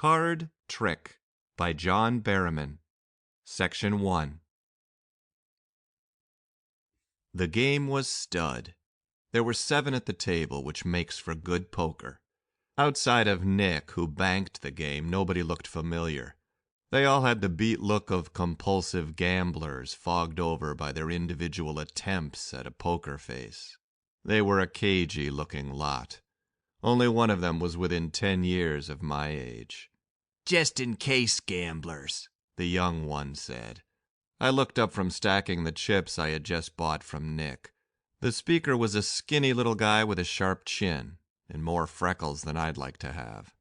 Card Trick by John Berryman. Section 1. The game was stud. There were 7 at the table, which makes for good poker. Outside of Nick, who banked the game, nobody looked familiar. They all had the beat look of compulsive gamblers, fogged over by their individual attempts at a poker face. They were a cagey-looking lot. Only one of them was within 10 years of my age. "Just in case gamblers," the young one said. I looked up from stacking the chips I had just bought from Nick. The speaker was a skinny little guy with a sharp chin, and more freckles than I'd like to have.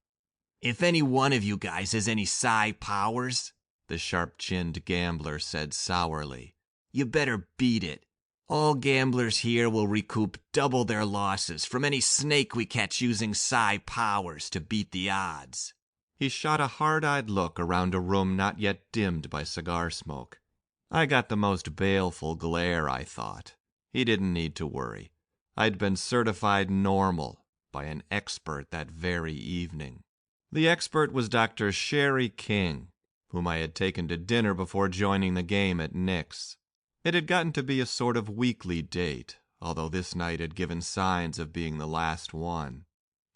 "If any one of you guys has any psi powers," the sharp-chinned gambler said sourly, "you better beat it. All gamblers here will recoup double their losses from any snake we catch using psi powers to beat the odds." He shot a hard-eyed look around a room not yet dimmed by cigar smoke. I got the most baleful glare, I thought. He didn't need to worry. I'd been certified normal by an expert that very evening. The expert was Dr. Sherry King, whom I had taken to dinner before joining the game at Nick's. It had gotten to be a sort of weekly date, although this night had given signs of being the last one.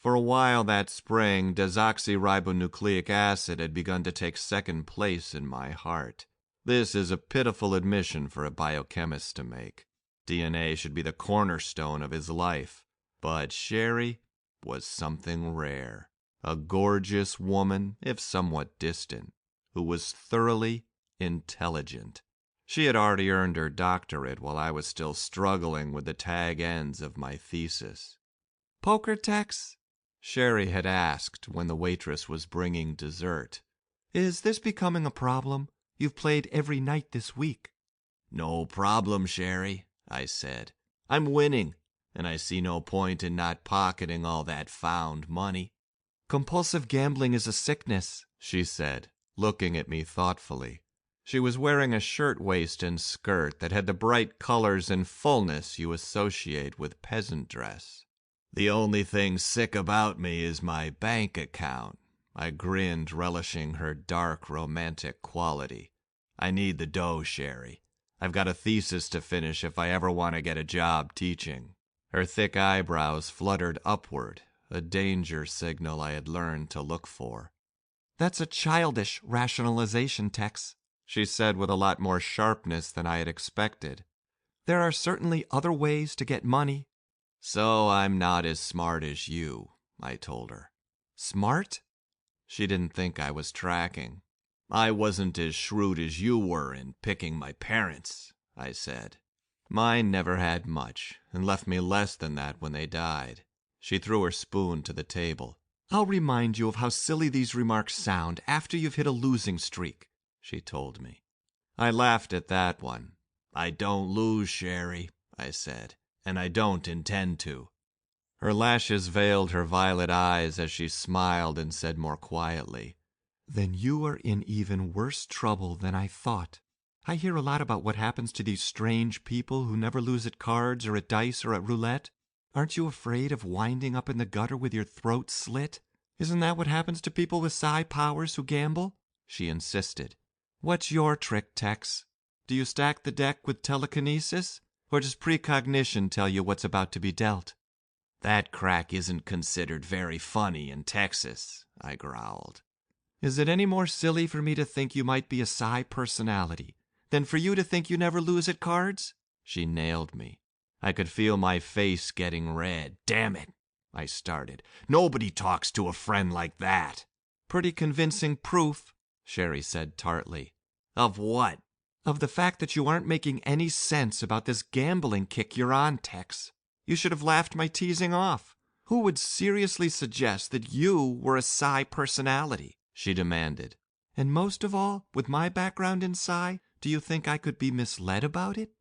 For a while that spring, desoxyribonucleic acid had begun to take second place in my heart. This is a pitiful admission for a biochemist to make. DNA should be the cornerstone of his life. But Sherry was something rare. A gorgeous woman, if somewhat distant, who was thoroughly intelligent. She had already earned her doctorate while I was still struggling with the tag ends of my thesis. "Poker, Tex?" Sherry had asked when the waitress was bringing dessert. "Is this becoming a problem? You've played every night this week." "No problem, Sherry," I said. "I'm winning, and I see no point in not pocketing all that found money." "Compulsive gambling is a sickness," she said, looking at me thoughtfully. She was wearing a shirtwaist and skirt that had the bright colors and fullness you associate with peasant dress. "The only thing sick about me is my bank account." I grinned, relishing her dark, romantic quality. "I need the dough, Sherry. I've got a thesis to finish if I ever want to get a job teaching." Her thick eyebrows fluttered upward, a danger signal I had learned to look for. "That's a childish rationalization, Tex," she said with a lot more sharpness than I had expected. "There are certainly other ways to get money." "So I'm not as smart as you," I told her. "Smart?" She didn't think I was tracking. "I wasn't as shrewd as you were in picking my parents," I said. "Mine never had much, and left me less than that when they died." She threw her spoon to the table. "I'll remind you of how silly these remarks sound after you've hit a losing streak," she told me. I laughed at that one. "I don't lose, Sherry," I said, "and I don't intend to." Her lashes veiled her violet eyes as she smiled and said more quietly, "Then you are in even worse trouble than I thought. I hear a lot about what happens to these strange people who never lose at cards or at dice or at roulette. Aren't you afraid of winding up in the gutter with your throat slit? Isn't that what happens to people with psi powers who gamble?" she insisted. "What's your trick, Tex? Do you stack the deck with telekinesis, or does precognition tell you what's about to be dealt?" "That crack isn't considered very funny in Texas," I growled. "Is it any more silly for me to think you might be a psi personality than for you to think you never lose at cards?" She nailed me. I could feel my face getting red. "Damn it," I started. "Nobody talks to a friend like that." "Pretty convincing proof," Sherry said tartly. "Of what?" "Of the fact that you aren't making any sense about this gambling kick you're on, Tex. You should have laughed my teasing off. Who would seriously suggest that you were a psi personality?" she demanded. "And most of all, with my background in psi, do you think I could be misled about it?"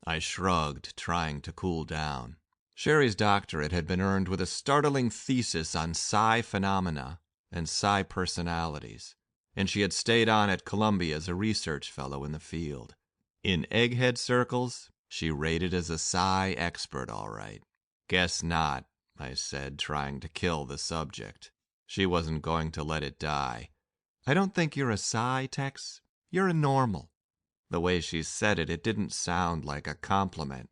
I shrugged, trying to cool down. Sherry's doctorate had been earned with a startling thesis on psi phenomena and psi personalities, and she had stayed on at Columbia as a research fellow in the field. In egghead circles, she rated as a psi expert, all right. "Guess not," I said, trying to kill the subject. She wasn't going to let it die. I don't think you're a psi, Tex. You're a normal. The way she said it, it didn't sound like a compliment.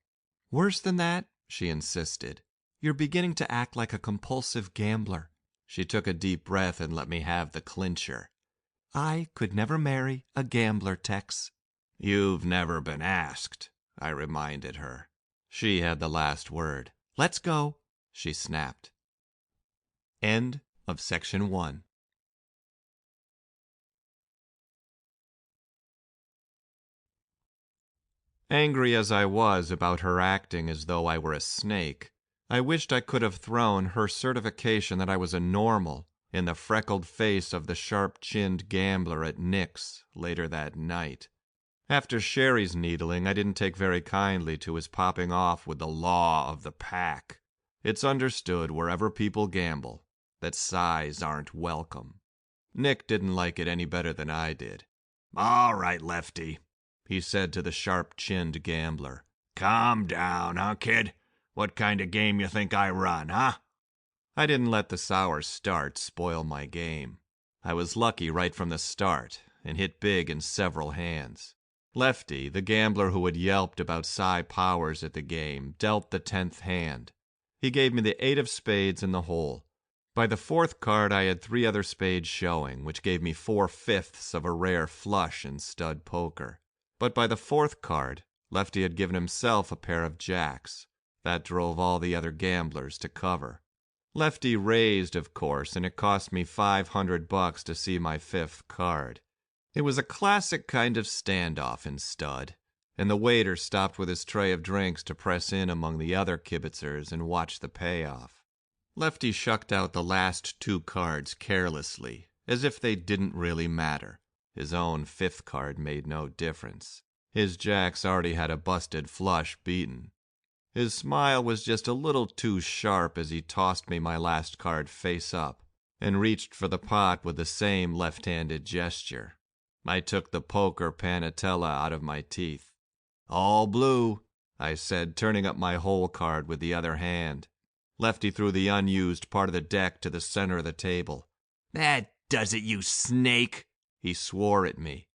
Worse than that, she insisted. You're beginning to act like a compulsive gambler. She took a deep breath and let me have the clincher. I could never marry a gambler, Tex. You've never been asked, I reminded her. She had the last word. Let's go, she snapped. End of section 1. Angry as I was about her acting as though I were a snake, I wished I could have thrown her certification that I was a normal in the freckled face of the sharp-chinned gambler at Nick's later that night. After Sherry's needling, I didn't take very kindly to his popping off with the law of the pack. It's understood wherever people gamble that psis aren't welcome. Nick didn't like it any better than I did. All right, Lefty, he said to the sharp-chinned gambler. Calm down, huh, kid? What kind of game you think I run, huh? I didn't let the sour start spoil my game. I was lucky right from the start and hit big in several hands. Lefty, the gambler who had yelped about psi powers at the game, dealt the 10th hand. He gave me the 8 of spades in the hole. By the 4th card, I had 3 other spades showing, which gave me 4/5 of a rare flush in stud poker. But by the 4th card, Lefty had given himself a pair of jacks. That drove all the other gamblers to cover. Lefty raised, of course, and it cost me $500 to see my 5th card. It was a classic kind of standoff in stud, and the waiter stopped with his tray of drinks to press in among the other kibitzers and watch the payoff. Lefty shucked out the last 2 cards carelessly, as if they didn't really matter. His own 5th card made no difference. His jacks already had a busted flush beaten. His smile was just a little too sharp as he tossed me my last card face up and reached for the pot with the same left-handed gesture. I took the poker panatella out of my teeth. All blue, I said, turning up my hole card with the other hand. Lefty threw the unused part of the deck to the center of the table. That does it, you snake, he swore at me.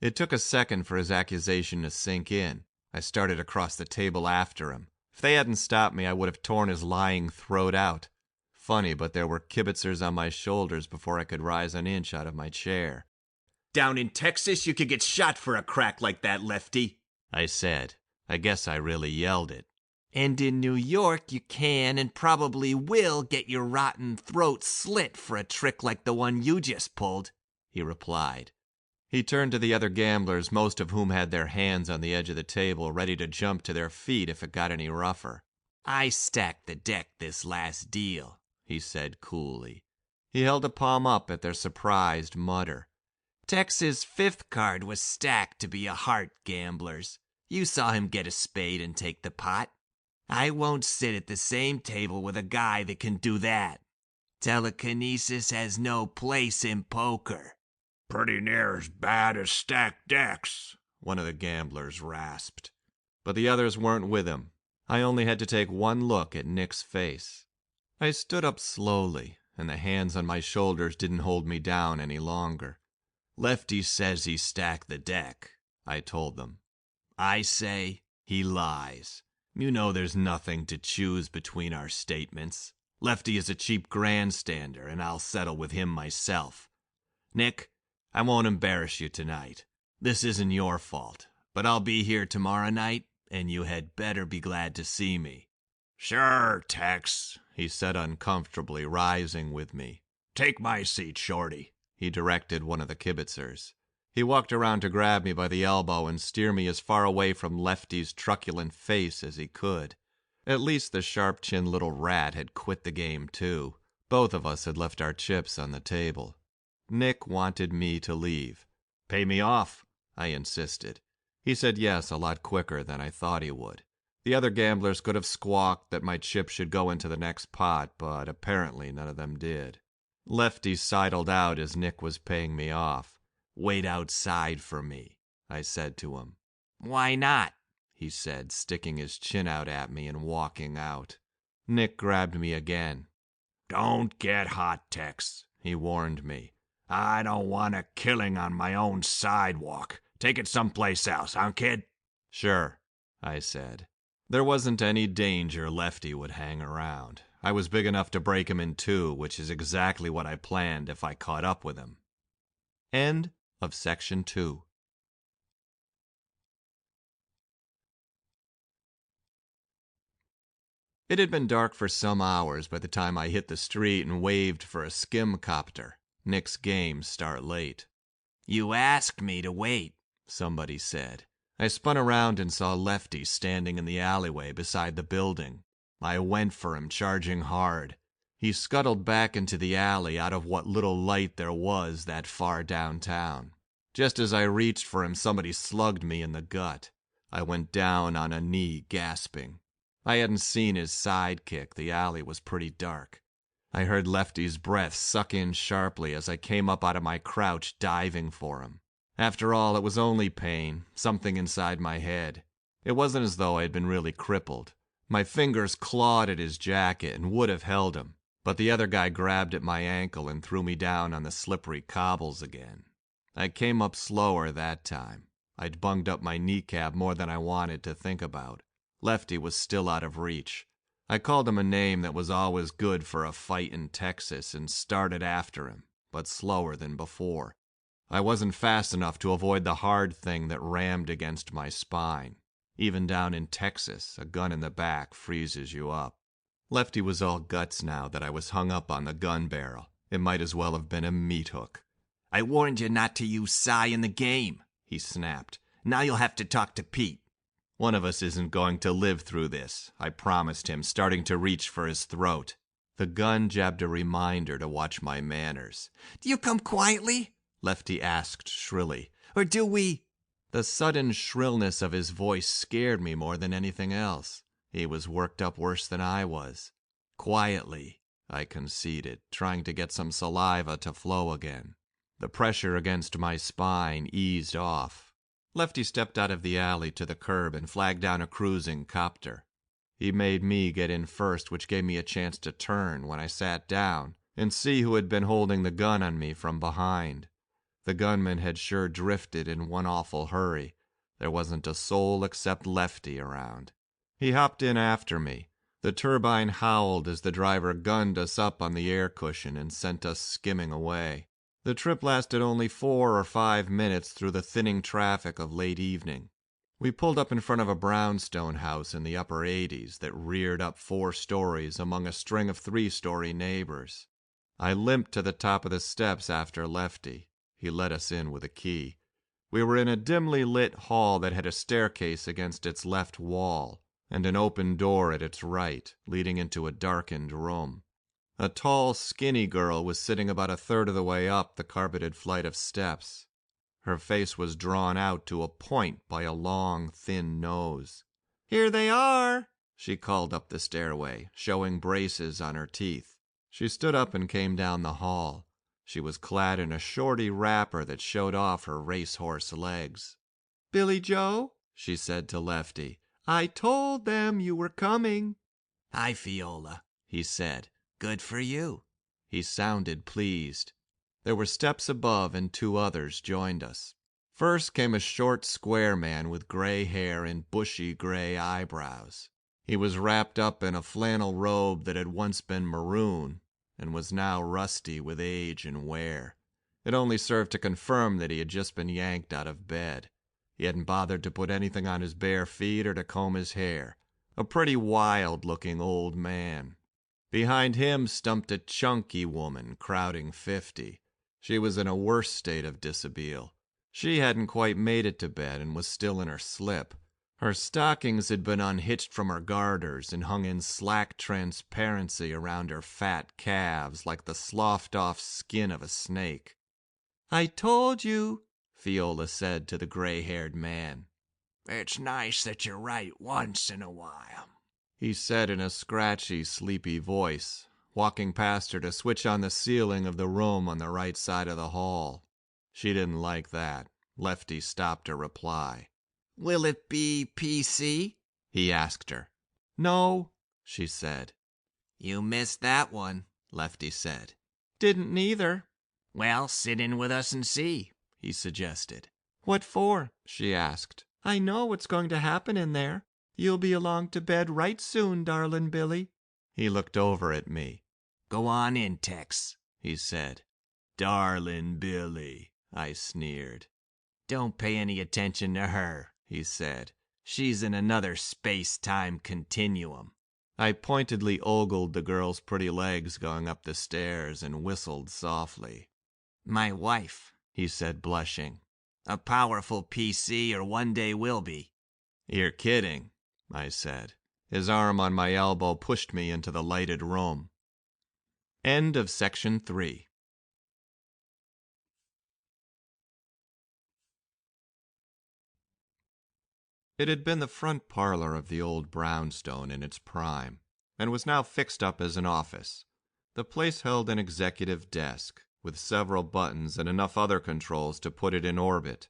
It took a second for his accusation to sink in. I started across the table after him. If they hadn't stopped me, I would have torn his lying throat out. Funny, but there were kibitzers on my shoulders before I could rise an inch out of my chair. Down in Texas, you could get shot for a crack like that, Lefty, I said. I guess I really yelled it. And in New York, you can and probably will get your rotten throat slit for a trick like the one you just pulled, he replied. He turned to the other gamblers, most of whom had their hands on the edge of the table, ready to jump to their feet if it got any rougher. I stacked the deck this last deal, he said coolly. He held a palm up at their surprised mutter. Tex's 5th card was stacked to be a heart gambler's. You saw him get a spade and take the pot. I won't sit at the same table with a guy that can do that. Telekinesis has no place in poker. Pretty near as bad as stacked decks, one of the gamblers rasped. But the others weren't with him. I only had to take one look at Nick's face. I stood up slowly, and the hands on my shoulders didn't hold me down any longer. Lefty says he stacked the deck, I told them. I say he lies. You know there's nothing to choose between our statements. Lefty is a cheap grandstander, and I'll settle with him myself. Nick, I won't embarrass you tonight. This isn't your fault, but I'll be here tomorrow night, and you had better be glad to see me. Sure, Tex, he said uncomfortably, rising with me. Take my seat, Shorty, he directed one of the kibitzers. He walked around to grab me by the elbow and steer me as far away from Lefty's truculent face as he could. At least the sharp-chinned little rat had quit the game, too. Both of us had left our chips on the table. Nick wanted me to leave. Pay me off, I insisted. He said yes a lot quicker than I thought he would. The other gamblers could have squawked that my chip should go into the next pot, but apparently none of them did. Lefty sidled out as Nick was paying me off. Wait outside for me, I said to him. Why not? He said, sticking his chin out at me and walking out. Nick grabbed me again. Don't get hot, Tex, he warned me. I don't want a killing on my own sidewalk. Take it someplace else, huh, kid? Sure, I said. There wasn't any danger Lefty would hang around. I was big enough to break him in two, which is exactly what I planned if I caught up with him. End of section 2. It had been dark for some hours by the time I hit the street and waved for a skim copter. Nick's games start late. You asked me to wait, somebody said. I spun around and saw Lefty standing in the alleyway beside the building. I went for him, charging hard. He scuttled back into the alley out of what little light there was that far downtown. Just as I reached for him, somebody slugged me in the gut. I went down on a knee, gasping. I hadn't seen his sidekick. The alley was pretty dark. I heard Lefty's breath suck in sharply as I came up out of my crouch, diving for him. After all, it was only pain, something inside my head. It wasn't as though I had been really crippled. My fingers clawed at his jacket and would have held him, but the other guy grabbed at my ankle and threw me down on the slippery cobbles again. I came up slower that time. I'd bunged up my kneecap more than I wanted to think about. Lefty was still out of reach. I called him a name that was always good for a fight in Texas and started after him, but slower than before. I wasn't fast enough to avoid the hard thing that rammed against my spine. Even down in Texas, a gun in the back freezes you up. Lefty was all guts now that I was hung up on the gun barrel. It might as well have been a meat hook. I warned you not to use Psi in the game, he snapped. Now you'll have to talk to Pete. One of us isn't going to live through this, I promised him, starting to reach for his throat. The gun jabbed a reminder to watch my manners. Do you come quietly? Lefty asked shrilly. Or do we? The sudden shrillness of his voice scared me more than anything else. He was worked up worse than I was. Quietly, I conceded, trying to get some saliva to flow again. The pressure against my spine eased off. Lefty stepped out of the alley to the curb and flagged down a cruising copter. He made me get in first, which gave me a chance to turn when I sat down and see who had been holding the gun on me from behind. The gunman had sure drifted in one awful hurry. There wasn't a soul except Lefty around. He hopped in after me. The turbine howled as the driver gunned us up on the air cushion and sent us skimming away. The trip lasted only 4 or 5 minutes through the thinning traffic of late evening. We pulled up in front of a brownstone house in the upper 80s that reared up 4 stories among a string of 3-story neighbors. I limped to the top of the steps after Lefty. He let us in with a key. We were in a dimly lit hall that had a staircase against its left wall and an open door at its right, leading into a darkened room. A tall, skinny girl was sitting about a third of the way up the carpeted flight of steps. Her face was drawn out to a point by a long, thin nose. "Here they are," she called up the stairway, showing braces on her teeth. She stood up and came down the hall. She was clad in a shorty wrapper that showed off her racehorse legs. "Billy Joe," she said to Lefty, "I told them you were coming." "Hi, Fiola," he said. "Good for you." He sounded pleased. There were steps above and 2 others joined us. First came a short, square man with gray hair and bushy gray eyebrows. He was wrapped up in a flannel robe that had once been maroon and was now rusty with age and wear. It only served to confirm that he had just been yanked out of bed. He hadn't bothered to put anything on his bare feet or to comb his hair. A pretty wild-looking old man. Behind him stumped a chunky woman crowding 50. She was in a worse state of dishabille. She hadn't quite made it to bed and was still in her slip. Her stockings had been unhitched from her garters and hung in slack transparency around her fat calves like the sloughed-off skin of a snake. "I told you," Fiola said to the gray-haired man. "It's nice that you're right once in a while," he said in a scratchy, sleepy voice, walking past her to switch on the ceiling of the room on the right side of the hall. She didn't like that. Lefty stopped her reply. "Will it be PC?" he asked her. "No," she said. "You missed that one," Lefty said. "Didn't neither." Well, sit in with us and see, he suggested. What for? She asked. I know what's going to happen in there. You'll be along to bed right soon, darlin' Billy. He looked over at me. Go on in, Tex, he said. Darlin' Billy, I sneered. Don't pay any attention to her, he said. She's in another space-time continuum. I pointedly ogled the girl's pretty legs going up the stairs and whistled softly. My wife, he said, blushing. A powerful PC, or one day will be. You're kidding, I said. His arm on my elbow pushed me into the lighted room. End of section 3. It had been the front parlor of the old brownstone in its prime, and was now fixed up as an office. The place held an executive desk, with several buttons and enough other controls to put it in orbit.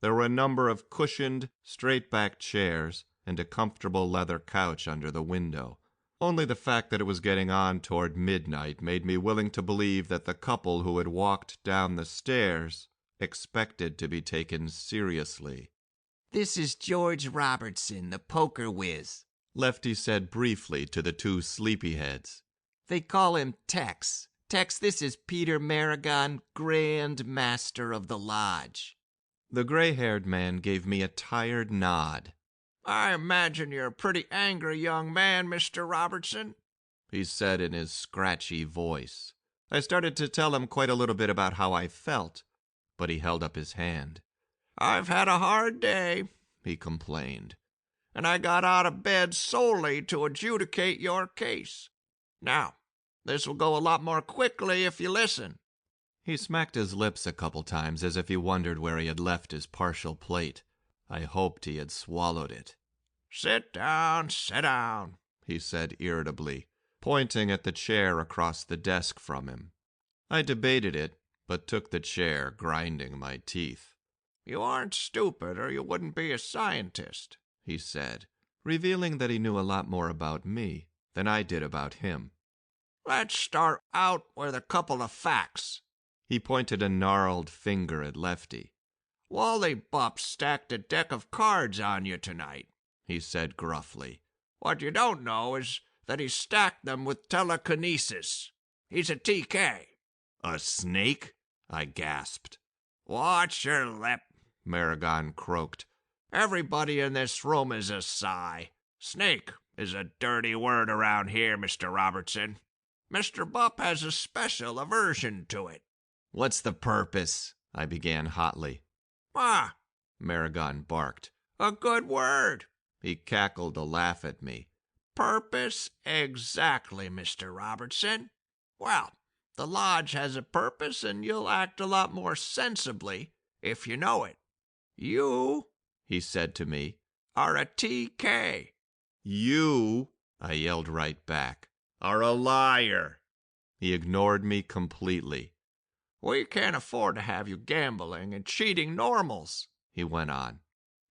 There were a number of cushioned, straight-backed chairs and a comfortable leather couch under the window. Only the fact that it was getting on toward midnight made me willing to believe that the couple who had walked down the stairs expected to be taken seriously. This is George Robertson, the poker whiz, Lefty said briefly to the two sleepyheads. They call him Tex. Tex, this is Peter Maragon, Grand Master of the Lodge. The gray-haired man gave me a tired nod. I imagine you're a pretty angry young man, Mr. Robertson, he said in his scratchy voice. I started to tell him quite a little bit about how I felt, but he held up his hand. I've had a hard day, he complained, and I got out of bed solely to adjudicate your case. Now, this will go a lot more quickly if you listen. He smacked his lips a couple times as if he wondered where he had left his partial plate. I hoped he had swallowed it. Sit down, he said irritably, pointing at the chair across the desk from him. I debated it, but took the chair, grinding my teeth. You aren't stupid, or you wouldn't be a scientist, he said, revealing that he knew a lot more about me than I did about him. Let's start out with a couple of facts. He pointed a gnarled finger at Lefty. Wally Bupp stacked a deck of cards on you tonight, he said gruffly. What you don't know is that he stacked them with telekinesis. He's a TK. A snake? I gasped. Watch your lip, Maragon croaked. Everybody in this room is a Psi. Snake is a dirty word around here, Mr. Robertson. Mr. Bupp has a special aversion to it. What's the purpose? I began hotly. Ah, Maragon barked. A good word. He cackled a laugh at me. Purpose? Exactly, Mr. Robertson. Well, the Lodge has a purpose, and you'll act a lot more sensibly if you know it. You, he said to me, are a TK. You, I yelled right back, are a liar. He ignored me completely. We can't afford to have you gambling and cheating normals, he went on.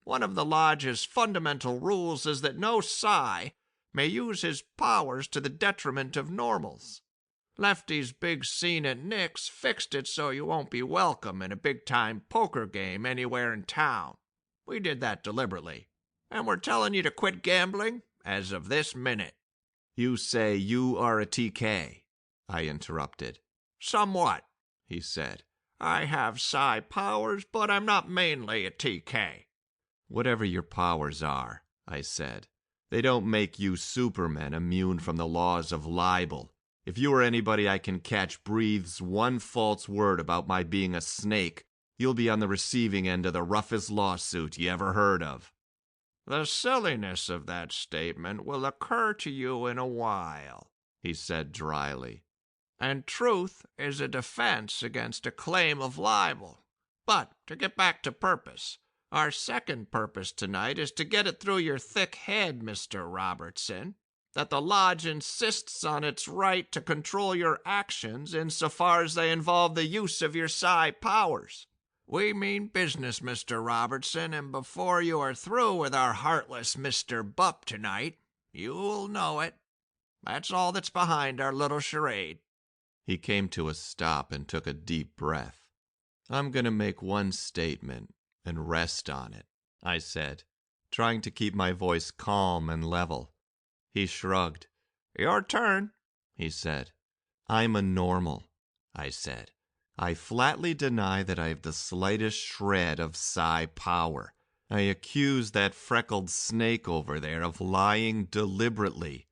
One of the Lodge's fundamental rules is that no Psi may use his powers to the detriment of normals. Lefty's big scene at Nick's fixed it so you won't be welcome in a big-time poker game anywhere in town. We did that deliberately, and we're telling you to quit gambling as of this minute. You say you are a TK, I interrupted. Somewhat, he said. I have Psi powers, but I'm not mainly a TK. Whatever your powers are, I said, they don't make you supermen immune from the laws of libel. If you or anybody I can catch breathes one false word about my being a snake, you'll be on the receiving end of the roughest lawsuit you ever heard of. The silliness of that statement will occur to you in a while, he said dryly. And truth is a defense against a claim of libel. But to get back to purpose, our second purpose tonight is to get it through your thick head, Mr. Robertson, that the Lodge insists on its right to control your actions insofar as they involve the use of your Psi powers. We mean business, Mr. Robertson, and before you are through with our heartless Mr. Bupp tonight, you'll know it. That's all that's behind our little charade. He came to a stop and took a deep breath. I'm going to make one statement and rest on it, I said, trying to keep my voice calm and level. He shrugged. Your turn, he said. I'm a normal, I said. I flatly deny that I have the slightest shred of psi power. I accuse that freckled snake over there of lying deliberately.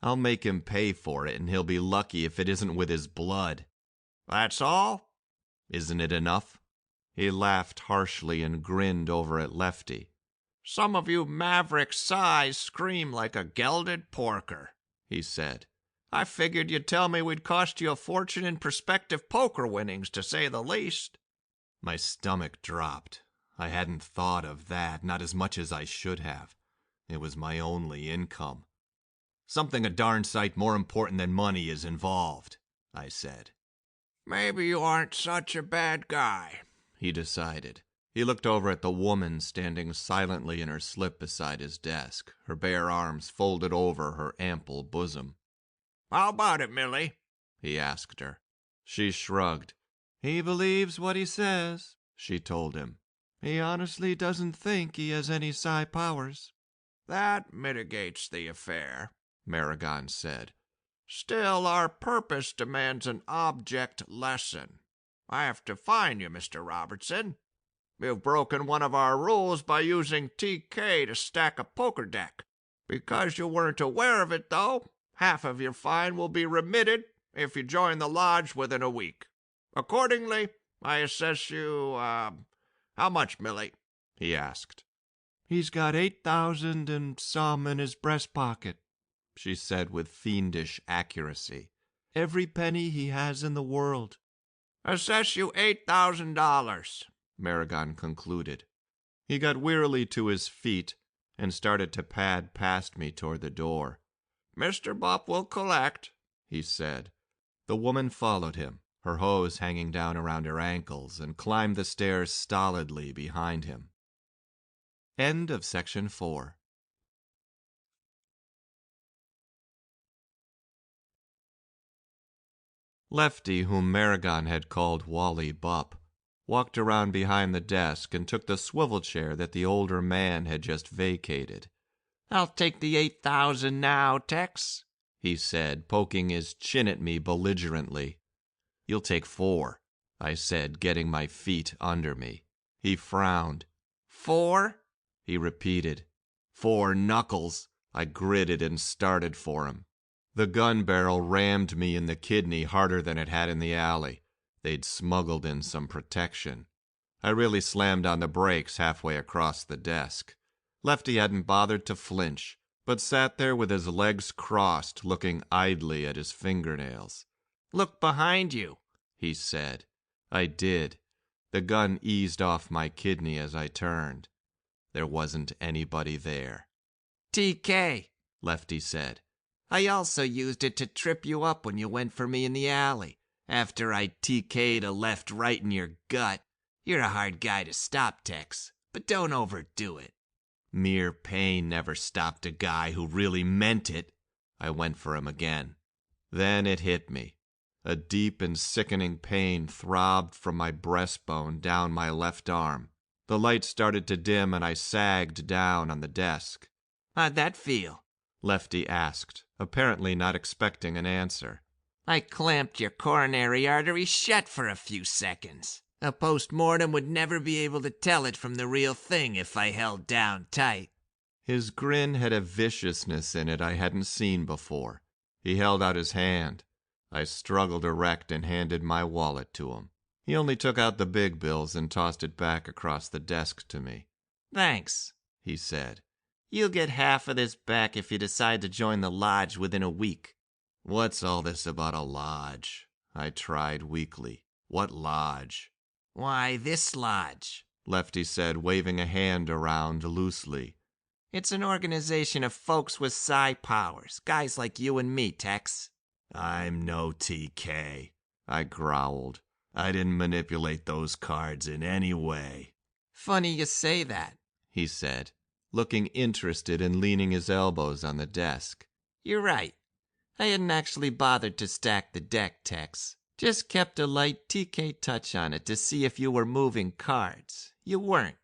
I'll make him pay for it, and he'll be lucky if it isn't with his blood. That's all? Isn't it enough? He laughed harshly and grinned over at Lefty. Some of you maverick Psis scream like a gelded porker, he said. I figured you'd tell me we'd cost you a fortune in prospective poker winnings, to say the least. My stomach dropped. I hadn't thought of that, not as much as I should have. It was my only income. Something a darn sight more important than money is involved, I said. Maybe you aren't such a bad guy, he decided. He looked over at the woman standing silently in her slip beside his desk, her bare arms folded over her ample bosom. How about it, Millie? He asked her. She shrugged. He believes what he says, she told him. He honestly doesn't think he has any psi powers. That mitigates the affair, Maragon said. Still, our purpose demands an object lesson. I have to fine you, Mr. Robertson. You've broken one of our rules by using TK to stack a poker deck. Because you weren't aware of it, though, half of your fine will be remitted if you join the lodge within a week. Accordingly, I assess you, how much, Millie? He asked. He's got 8,000 and some in his breast pocket, she said with fiendish accuracy. Every penny he has in the world. Assess you $8,000, Maragon concluded. He got wearily to his feet and started to pad past me toward the door. Mr. Bupp will collect, he said. The woman followed him, her hose hanging down around her ankles, and climbed the stairs stolidly behind him. End of section 4. Lefty, whom Maragon had called Wally Bupp, walked around behind the desk and took the swivel chair that the older man had just vacated. I'll take the 8,000 now, Tex, he said, poking his chin at me belligerently. You'll take 4, I said, getting my feet under me. He frowned. 4? He repeated. 4 knuckles, I gritted and started for him. The gun barrel rammed me in the kidney harder than it had in the alley. They'd smuggled in some protection. I really slammed on the brakes halfway across the desk. Lefty hadn't bothered to flinch, but sat there with his legs crossed, looking idly at his fingernails. Look behind you, he said. I did. The gun eased off my kidney as I turned. There wasn't anybody there. TK, Lefty said. I also used it to trip you up when you went for me in the alley, after I TK'd a left right in your gut. You're a hard guy to stop, Tex, but don't overdo it. Mere pain never stopped a guy who really meant it. I went for him again. Then it hit me. A deep and sickening pain throbbed from my breastbone down my left arm. The light started to dim and I sagged down on the desk. How'd that feel? Lefty asked, apparently not expecting an answer. I clamped your coronary artery shut for a few seconds. A post-mortem would never be able to tell it from the real thing if I held down tight. His grin had a viciousness in it I hadn't seen before. He held out his hand. I struggled erect and handed my wallet to him. He only took out the big bills and tossed it back across the desk to me. Thanks, he said. You'll get half of this back if you decide to join the lodge within a week. What's all this about a lodge? I tried weakly. What lodge? Why, this lodge, Lefty said, waving a hand around loosely. It's an organization of folks with psi powers, guys like you and me, Tex. I'm no TK, I growled. I didn't manipulate those cards in any way. Funny you say that, he said, looking interested and leaning his elbows on the desk. You're right. I hadn't actually bothered to stack the deck, Tex. Just kept a light TK touch on it to see if you were moving cards. You weren't,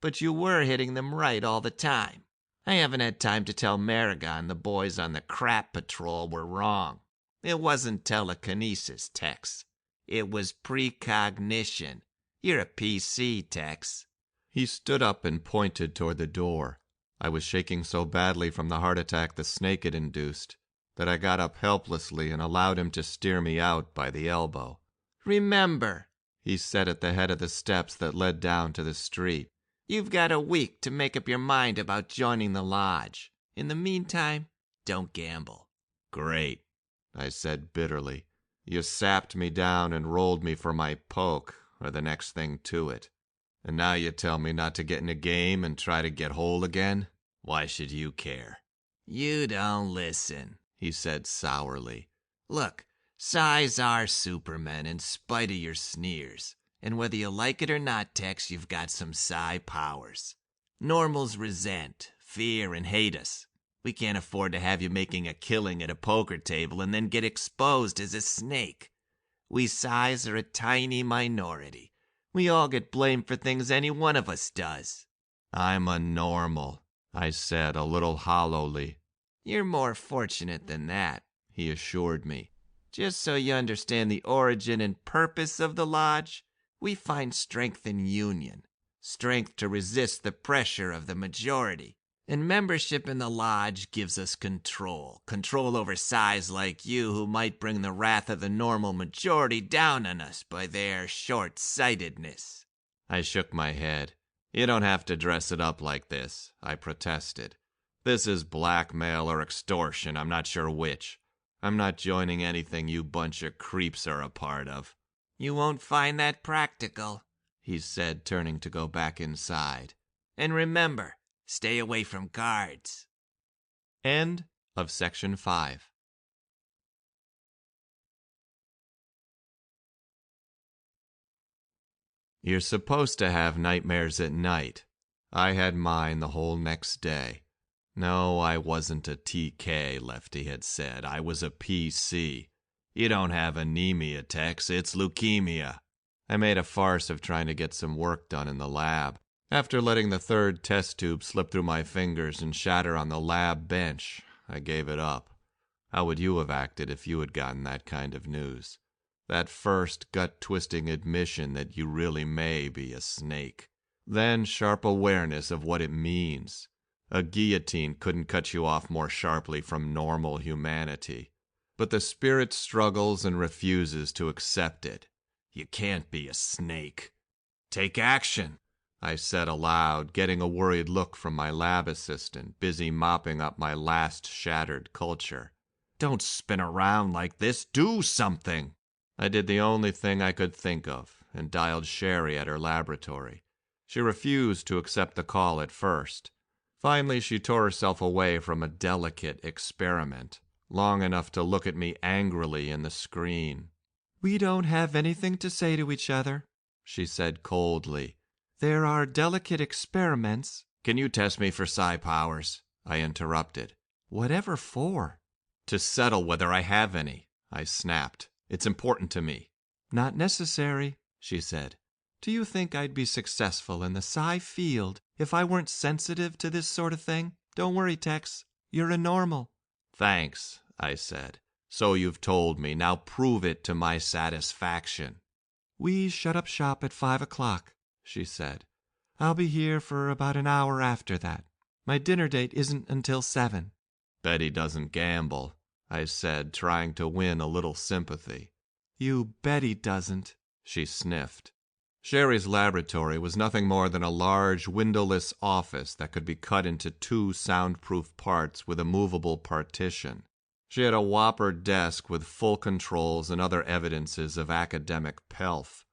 but you were hitting them right all the time. I haven't had time to tell Mariga and the boys on the crap patrol were wrong. It wasn't telekinesis, Tex. It was precognition. You're a PC, Tex. He stood up and pointed toward the door. I was shaking so badly from the heart attack the snake had induced that I got up helplessly and allowed him to steer me out by the elbow. Remember, he said at the head of the steps that led down to the street, you've got a week to make up your mind about joining the lodge. In the meantime, don't gamble. Great, I said bitterly. You sapped me down and rolled me for my poke, or the next thing to it. And now you tell me not to get in a game and try to get whole again? Why should you care? You don't listen, he said sourly. Look, Psi's are supermen in spite of your sneers. And whether you like it or not, Tex, you've got some Psi powers. Normals resent, fear, and hate us. We can't afford to have you making a killing at a poker table and then get exposed as a snake. We Psis are a tiny minority. We all get blamed for things any one of us does. I'm a normal, I said a little hollowly. You're more fortunate than that, he assured me. Just so you understand the origin and purpose of the lodge, we find strength in union, strength to resist the pressure of the majority. And membership in the lodge gives us control over Psis like you who might bring the wrath of the normal majority down on us by their short-sightedness. I shook my head. You don't have to dress it up like this, I protested. This is blackmail or extortion, I'm not sure which. I'm not joining anything you bunch of creeps are a part of. You won't find that practical, he said, turning to go back inside. And remember, stay away from cards. End of section 5. You're supposed to have nightmares at night. I had mine the whole next day. No, I wasn't a TK, Lefty had said. I was a PC. You don't have anemia, Tex. It's leukemia. I made a farce of trying to get some work done in the lab. After letting the third test tube slip through my fingers and shatter on the lab bench, I gave it up. How would you have acted if you had gotten that kind of news? That first gut-twisting admission that you really may be a snake. Then sharp awareness of what it means. A guillotine couldn't cut you off more sharply from normal humanity. But the spirit struggles and refuses to accept it. You can't be a snake. Take action, I said aloud, getting a worried look from my lab assistant, busy mopping up my last shattered culture. Don't spin around like this. Do something. I did the only thing I could think of and dialed Sherry at her laboratory. She refused to accept the call at first. Finally, she tore herself away from a delicate experiment, long enough to look at me angrily in the screen. We don't have anything to say to each other, she said coldly. There are delicate experiments. Can you test me for psi powers? I interrupted. Whatever for? To settle whether I have any, I snapped. It's important to me. Not necessary, she said. Do you think I'd be successful in the psi field if I weren't sensitive to this sort of thing? Don't worry, Tex. You're a normal. Thanks, I said. So you've told me. Now prove it to my satisfaction. We shut up shop at 5 o'clock, she said. I'll be here for about an hour after that. My dinner date isn't until 7. Betty doesn't gamble, I said, trying to win a little sympathy. You Betty doesn't, she sniffed. Sherry's laboratory was nothing more than a large, windowless office that could be cut into 2 soundproof parts with a movable partition. She had a whopper desk with full controls and other evidences of academic pelf.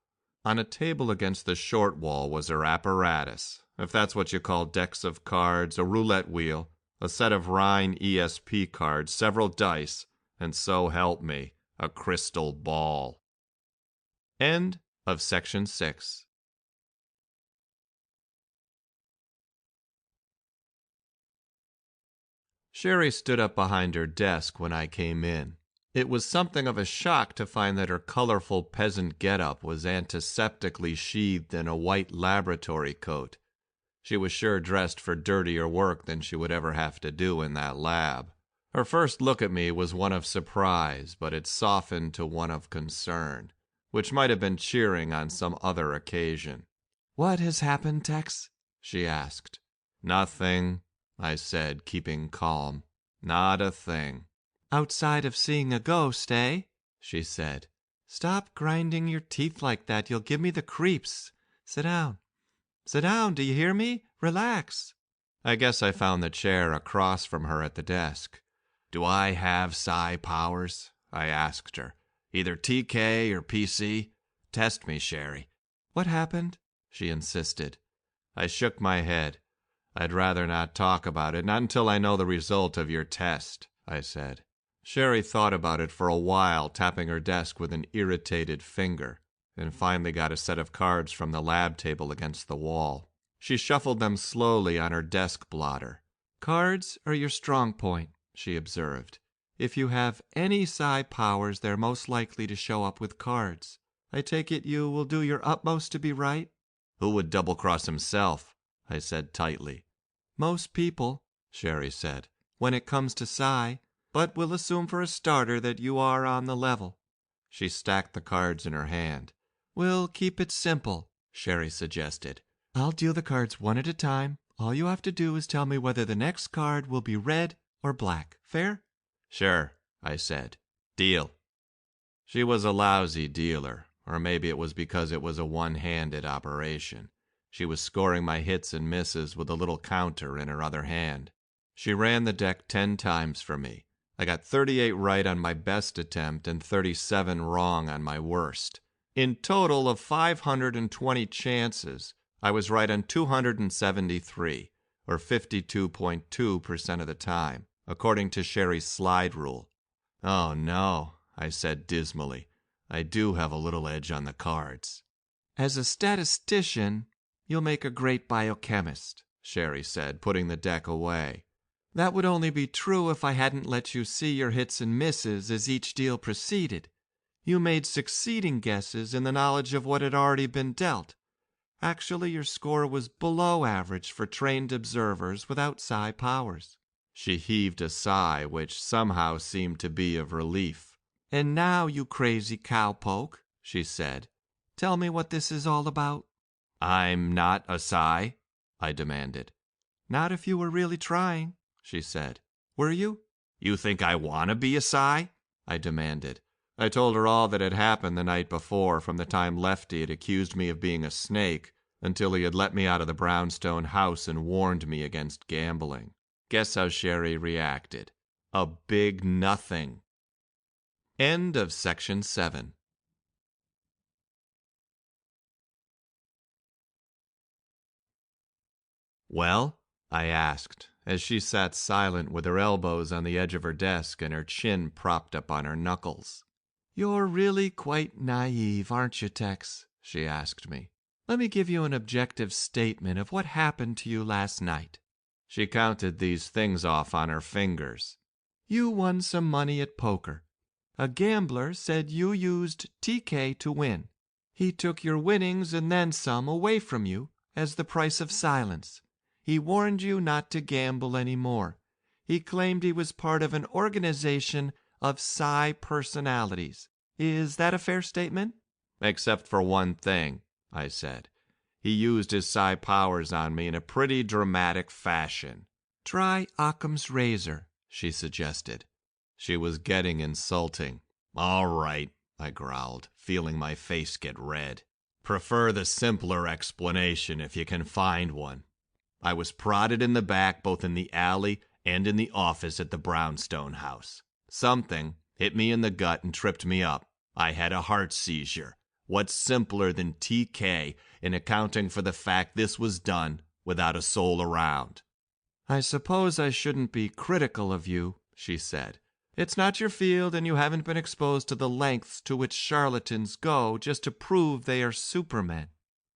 On a table against the short wall was her apparatus, if that's what you call decks of cards, a roulette wheel, a set of Rhine ESP cards, several dice, and so help me, a crystal ball. End of section 6. Sherry stood up behind her desk when I came in. It was something of a shock to find that her colorful peasant getup was antiseptically sheathed in a white laboratory coat. She was sure dressed for dirtier work than she would ever have to do in that lab. Her first look at me was one of surprise, but it softened to one of concern, which might have been cheering on some other occasion. "What has happened, Tex?" she asked. "Nothing," I said, keeping calm. "Not a thing." "Outside of seeing a ghost, eh?" she said. "Stop grinding your teeth like that. You'll give me the creeps. Sit down. Sit down, do you hear me? Relax." I guess I found the chair across from her at the desk. "Do I have psi powers?" I asked her. "Either TK or PC? Test me, Sherry." "What happened?" she insisted. I shook my head. "I'd rather not talk about it, not until I know the result of your test," I said. Sherry thought about it for a while, tapping her desk with an irritated finger, and finally got a set of cards from the lab table against the wall. She shuffled them slowly on her desk blotter. "Cards are your strong point," she observed. "If you have any psi powers, they're most likely to show up with cards. I take it you will do your utmost to be right?" "Who would double-cross himself?" I said tightly. "Most people," Sherry said, "when it comes to psi. But we'll assume for a starter that you are on the level." She stacked the cards in her hand. "We'll keep it simple," Sherry suggested. "I'll deal the cards one at a time. All you have to do is tell me whether the next card will be red or black. Fair?" "Sure," I said. "Deal." She was a lousy dealer, or maybe it was because it was a one-handed operation. She was scoring my hits and misses with a little counter in her other hand. She ran the deck 10 times for me. I got 38 right on my best attempt and 37 wrong on my worst. In total of 520 chances, I was right on 273, or 52.2% of the time, according to Sherry's slide rule. "Oh no," I said dismally. "I do have a little edge on the cards." "As a statistician, you'll make a great biochemist," Sherry said, putting the deck away. "That would only be true if I hadn't let you see your hits and misses as each deal proceeded. You made succeeding guesses in the knowledge of what had already been dealt. Actually, your score was below average for trained observers without psi powers." She heaved a sigh, which somehow seemed to be of relief. "And now, you crazy cowpoke," she said, "tell me what this is all about." "I'm not a psi?" I demanded. "Not if you were really trying," she said. "Were you?" "You think I want to be a psi?" I demanded. I told her all that had happened the night before, from the time Lefty had accused me of being a snake until he had let me out of the brownstone house and warned me against gambling. Guess how Sherry reacted? A big nothing. End of section 7. "Well?" I asked, as she sat silent with her elbows on the edge of her desk and her chin propped up on her knuckles. "You're really quite naive, aren't you, Tex?" she asked me. "Let me give you an objective statement of what happened to you last night." She counted these things off on her fingers. "You won some money at poker. A gambler said you used TK to win. He took your winnings and then some away from you as the price of silence. He warned you not to gamble anymore. He claimed he was part of an organization of psi personalities. Is that a fair statement?" "Except for one thing," I said. "He used his psi powers on me in a pretty dramatic fashion." "Try Occam's razor," she suggested. She was getting insulting. "All right," I growled, feeling my face get red. "Prefer the simpler explanation if you can find one. I was prodded in the back both in the alley and in the office at the brownstone house. Something hit me in the gut and tripped me up. I had a heart seizure. What's simpler than TK in accounting for the fact this was done without a soul around?" "I suppose I shouldn't be critical of you," she said. "It's not your field, and you haven't been exposed to the lengths to which charlatans go just to prove they are supermen.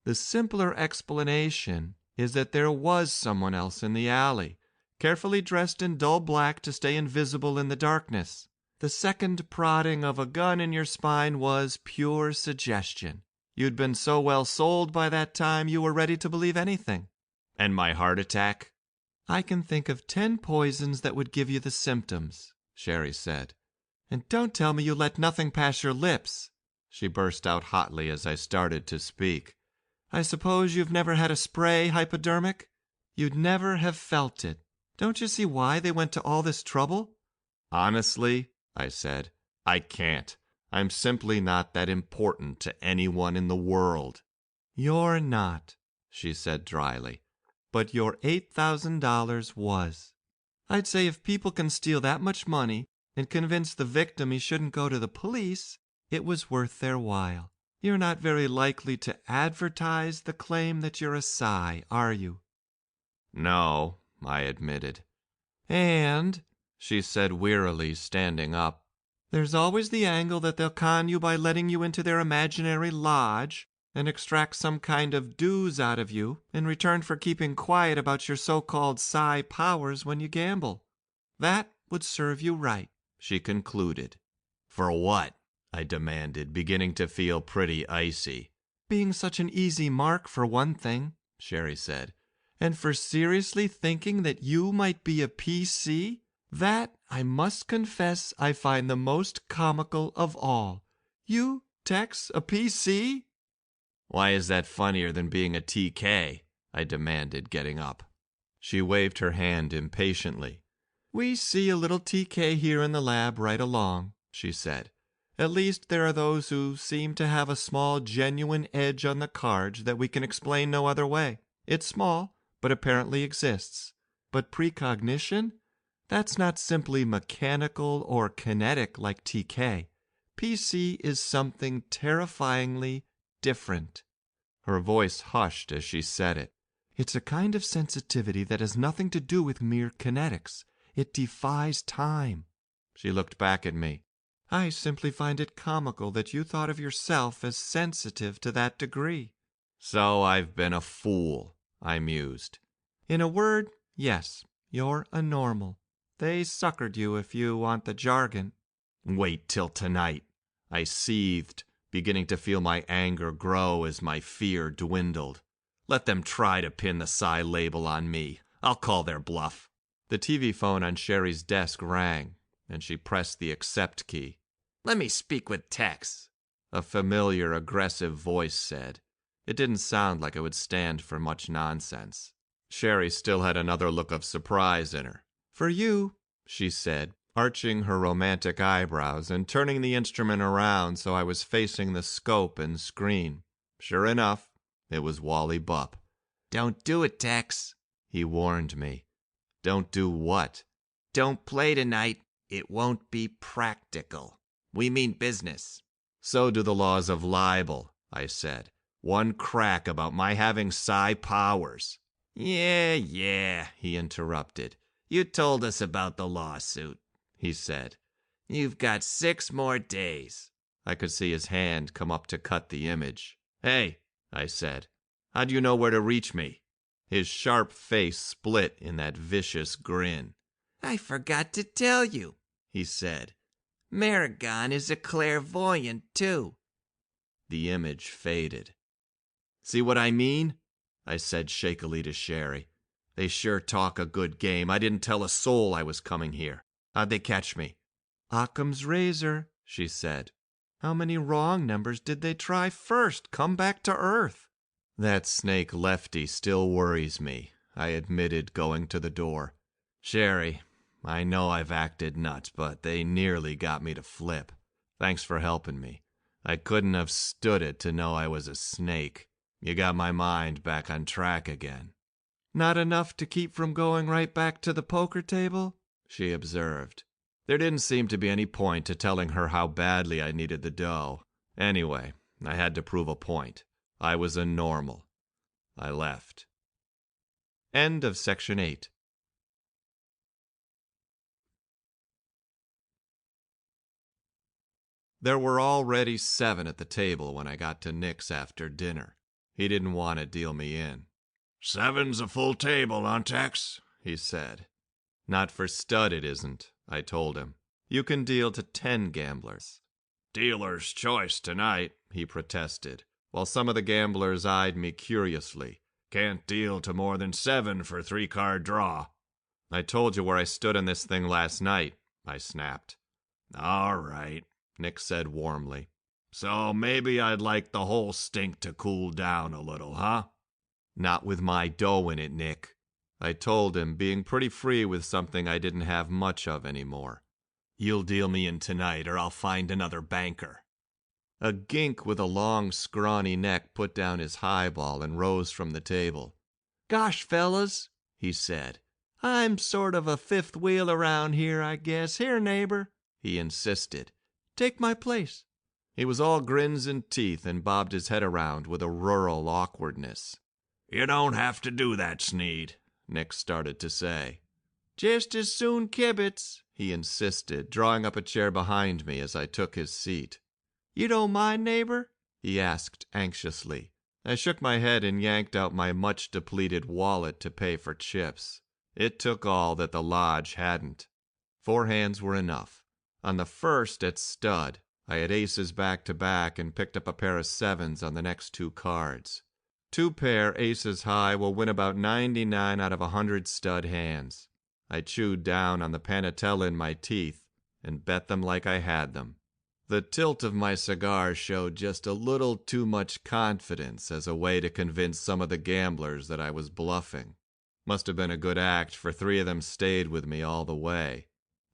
The simpler explanation is that there was someone else in the alley, carefully dressed in dull black to stay invisible in the darkness. The second prodding of a gun in your spine was pure suggestion. You'd been so well sold by that time you were ready to believe anything. And my heart attack? I can think of 10 poisons that would give you the symptoms, Sherry said. And don't tell me you let nothing pass your lips, she burst out hotly as I started to speak. I suppose you've never had a spray hypodermic? You'd never have felt it. Don't you see why they went to all this trouble? Honestly, I said, I can't. I'm simply not that important to anyone in the world. You're not, she said dryly, but your $8,000 was. I'd say if people can steal that much money and convince the victim he shouldn't go to the police, it was worth their while. You're not very likely to advertise the claim that you're a Psi, are you? No, I admitted. And, she said wearily, standing up, there's always the angle that they'll con you by letting you into their imaginary lodge and extract some kind of dues out of you in return for keeping quiet about your so-called Psi powers when you gamble. That would serve you right, she concluded. For what? I demanded, beginning to feel pretty icy. Being such an easy mark, for one thing, Sherry said. And for seriously thinking that you might be a PC? That, I must confess, I find the most comical of all. You, Tex, a PC? Why is that funnier than being a TK? I demanded, getting up. She waved her hand impatiently. We see a little TK here in the lab right along, she said. At least there are those who seem to have a small genuine edge on the cards that we can explain no other way. It's small, but apparently exists. But precognition? That's not simply mechanical or kinetic like TK. PC is something terrifyingly different. Her voice hushed as she said it. It's a kind of sensitivity that has nothing to do with mere kinetics. It defies time. She looked back at me. I simply find it comical that you thought of yourself as sensitive to that degree. So I've been a fool, I mused. In a word, yes, you're a normal. They suckered you if you want the jargon. Wait till tonight. I seethed, beginning to feel my anger grow as my fear dwindled. Let them try to pin the Psi label on me. I'll call their bluff. The TV phone on Sherry's desk rang, and she pressed the accept key. Let me speak with Tex, a familiar, aggressive voice said. It didn't sound like it would stand for much nonsense. Sherry still had another look of surprise in her. For you, she said, arching her romantic eyebrows and turning the instrument around so I was facing the scope and screen. Sure enough, it was Wally Bupp. Don't do it, Tex, he warned me. Don't do what? Don't play tonight. It won't be practical. We mean business. So do the laws of libel, I said. One crack about my having Psi powers. Yeah, he interrupted. You told us about the lawsuit, he said. You've got 6 more days. I could see his hand come up to cut the image. Hey, I said, how do you know where to reach me? His sharp face split in that vicious grin. I forgot to tell you, he said. Maragon is a clairvoyant, too. The image faded. See what I mean? I said shakily to Sherry. They sure talk a good game. I didn't tell a soul I was coming here. How'd they catch me? Occam's razor, she said. How many wrong numbers did they try first? Come back to Earth. That snake Lefty still worries me, I admitted, going to the door. Sherry, I know I've acted nuts, but they nearly got me to flip. Thanks for helping me. I couldn't have stood it to know I was a snake. You got my mind back on track again. Not enough to keep from going right back to the poker table? She observed. There didn't seem to be any point to telling her how badly I needed the dough. Anyway, I had to prove a point. I was a normal. I left. End of section 8. There were already 7 at the table when I got to Nick's after dinner. He didn't want to deal me in. 7's a full table, huh, Tex? He said. Not for stud it isn't, I told him. You can deal to 10 gamblers. Dealer's choice tonight, he protested, while some of the gamblers eyed me curiously. Can't deal to more than 7 for 3-card draw. I told you where I stood on this thing last night, I snapped. All right, Nick said warmly. So maybe I'd like the whole stink to cool down a little, huh? Not with my dough in it, Nick, I told him, being pretty free with something I didn't have much of anymore. You'll deal me in tonight, or I'll find another banker. A gink with a long, scrawny neck put down his highball and rose from the table. Gosh, fellas, he said, I'm sort of a fifth wheel around here, I guess. Here, neighbor, he insisted. Take my place. He was all grins and teeth and bobbed his head around with a rural awkwardness. You don't have to do that, Sneed, Nick started to say. Just as soon kibitz, he insisted, drawing up a chair behind me as I took his seat. You don't mind, neighbor? He asked anxiously. I shook my head and yanked out my much-depleted wallet to pay for chips. It took all that the lodge hadn't. 4 hands were enough. On the first at stud, I had aces back-to-back and picked up a pair of 7s on the next 2 cards. 2 pair aces high will win about 99 out of 100 stud hands. I chewed down on the panatella in my teeth and bet them like I had them. The tilt of my cigar showed just a little too much confidence as a way to convince some of the gamblers that I was bluffing. Must have been a good act, for 3 of them stayed with me all the way.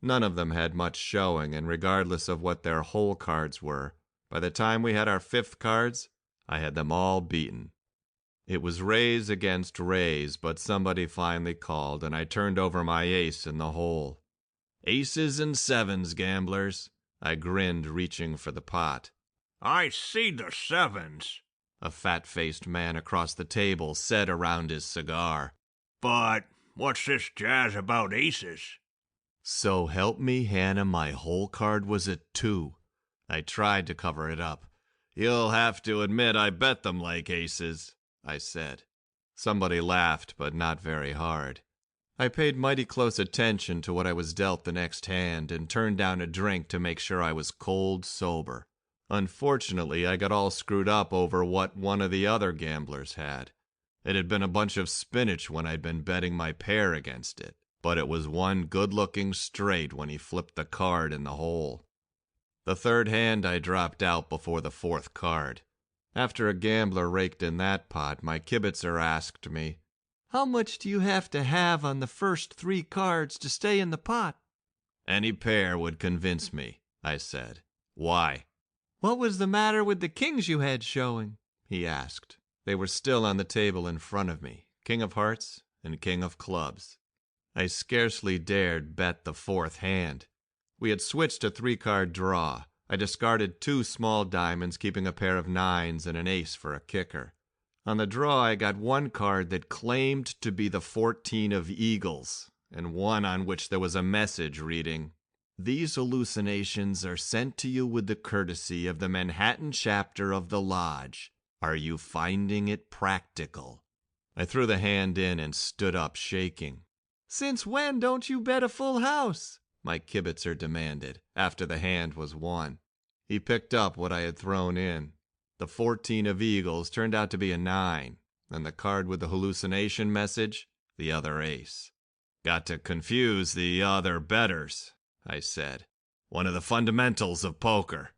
None of them had much showing, and regardless of what their hole cards were, by the time we had our 5th cards, I had them all beaten. It was raise against raise, but somebody finally called, and I turned over my ace in the hole. Aces and 7s, gamblers, I grinned, reaching for the pot. I see the 7s, a fat-faced man across the table said around his cigar. But what's this jazz about aces? So help me, Hannah, my hole card was a 2. I tried to cover it up. You'll have to admit I bet them like aces, I said. Somebody laughed, but not very hard. I paid mighty close attention to what I was dealt the next hand and turned down a drink to make sure I was cold sober. Unfortunately, I got all screwed up over what one of the other gamblers had. It had been a bunch of spinach when I'd been betting my pair against it, but it was one good-looking straight when he flipped the card in the hole. The 3rd hand I dropped out before the 4th card. After a gambler raked in that pot, my kibitzer asked me, How much do you have to have on the first 3 cards to stay in the pot? Any pair would convince me, I said. Why? What was the matter with the kings you had showing? He asked. They were still on the table in front of me, King of Hearts and King of Clubs. I scarcely dared bet the 4th hand. We had switched to 3-card draw. I discarded 2 small diamonds, keeping a pair of 9s and an ace for a kicker. On the draw, I got 1 card that claimed to be the 14 of eagles, and one on which there was a message reading, These hallucinations are sent to you with the courtesy of the Manhattan chapter of the Lodge. Are you finding it practical? I threw the hand in and stood up shaking. Since when don't you bet a full house? My kibitzer demanded, after the hand was won. He picked up what I had thrown in. The 14 of eagles turned out to be a 9, and the card with the hallucination message, the other ace. Got to confuse the other betters, I said. One of the fundamentals of poker.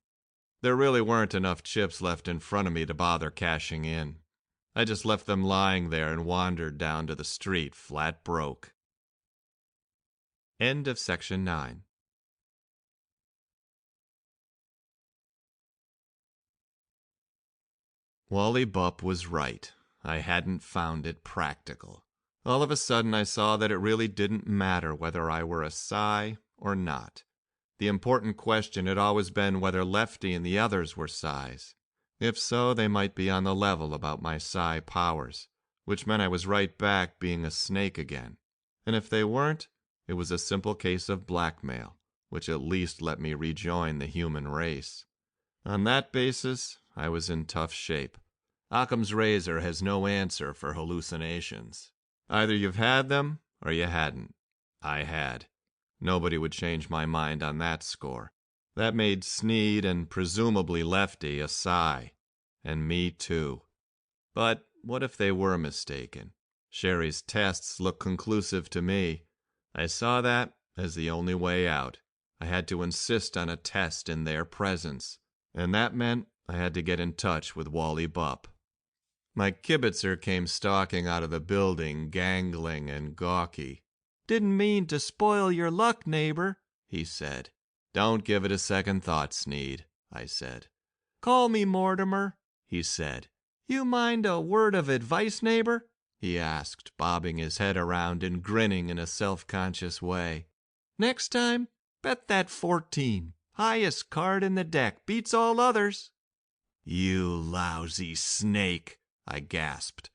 There really weren't enough chips left in front of me to bother cashing in. I just left them lying there and wandered down to the street flat broke. End of section 9. Wally Bupp was right. I hadn't found it practical. All of a sudden I saw that it really didn't matter whether I were a Psi or not. The important question had always been whether Lefty and the others were Psis. If so, they might be on the level about my Psi powers, which meant I was right back being a snake again. And if they weren't, it was a simple case of blackmail, which at least let me rejoin the human race. On that basis, I was in tough shape. Occam's razor has no answer for hallucinations. Either you've had them or you hadn't. I had. Nobody would change my mind on that score. That made Sneed and presumably Lefty a Psi. And me too. But what if they were mistaken? Sherry's tests looked conclusive to me. I saw that as the only way out. I had to insist on a test in their presence. And that meant I had to get in touch with Wally Bupp. My kibitzer came stalking out of the building, gangling and gawky. "Didn't mean to spoil your luck, neighbor," he said. "Don't give it a second thought, Sneed," I said. "Call me Mortimer," he said. "You mind a word of advice, neighbor?" he asked, bobbing his head around and grinning in a self-conscious way. "Next time, bet that 14. Highest card in the deck, beats all others." "You lousy snake," I gasped.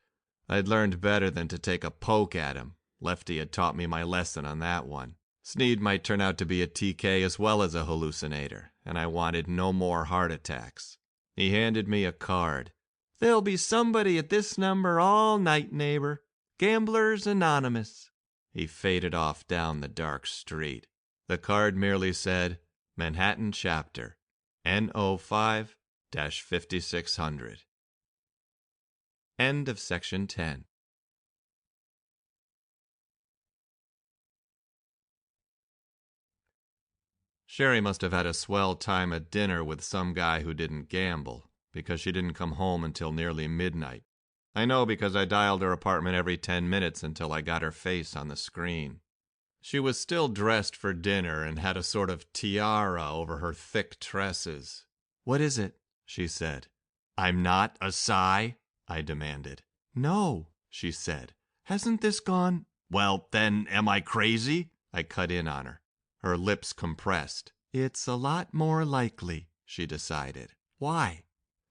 I'd learned better than to take a poke at him. Lefty had taught me my lesson on that one. Sneed might turn out to be a TK as well as a hallucinator, and I wanted no more heart attacks. He handed me a card. "There'll be somebody at this number all night, neighbor. Gamblers Anonymous." He faded off down the dark street. The card merely said, Manhattan Chapter, NO5-5600. End of section 10. Sherry must have had a swell time at dinner with some guy who didn't gamble, because she didn't come home until nearly midnight. I know because I dialed her apartment every 10 minutes until I got her face on the screen. She was still dressed for dinner and had a sort of tiara over her thick tresses. "What is it?" she said. "I'm not a Psi?" I demanded. "No," she said. "Hasn't this gone—" "Well, then, am I crazy?" I cut in on her. Her lips compressed. "It's a lot more likely," she decided. "Why?"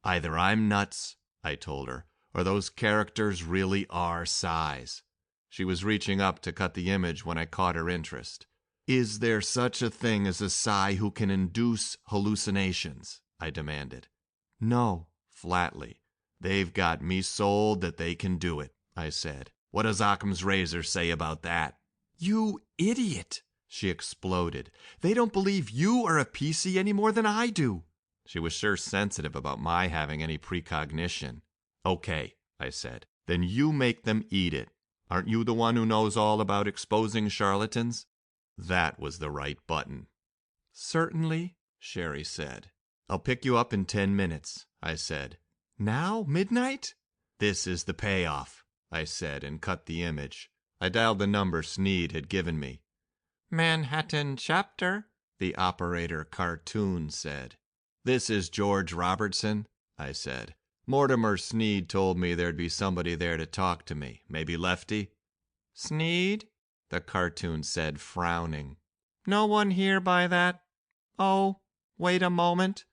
"Either I'm nuts," I told her, "or those characters really are Psis." She was reaching up to cut the image when I caught her interest. "Is there such a thing as a Psi who can induce hallucinations?" I demanded. "No," flatly. "They've got me sold that they can do it," I said. "What does Occam's razor say about that?" "You idiot!" she exploded. "They don't believe you are a PC any more than I do." She was sure sensitive about my having any precognition. "Okay," I said. "Then you make them eat it. Aren't you the one who knows all about exposing charlatans?" That was the right button. "Certainly," Sherry said. "I'll pick you up in 10 minutes," I said. "Now? Midnight?" "This is the payoff," I said, and cut the image. I dialed the number Sneed had given me. "Manhattan Chapter," the operator cartoon said. "This is George Robertson," I said. "Mortimer Sneed told me there'd be somebody there to talk to me. Maybe Lefty?" "Sneed?" the cartoon said, frowning. "No one here by that? Oh, wait a moment.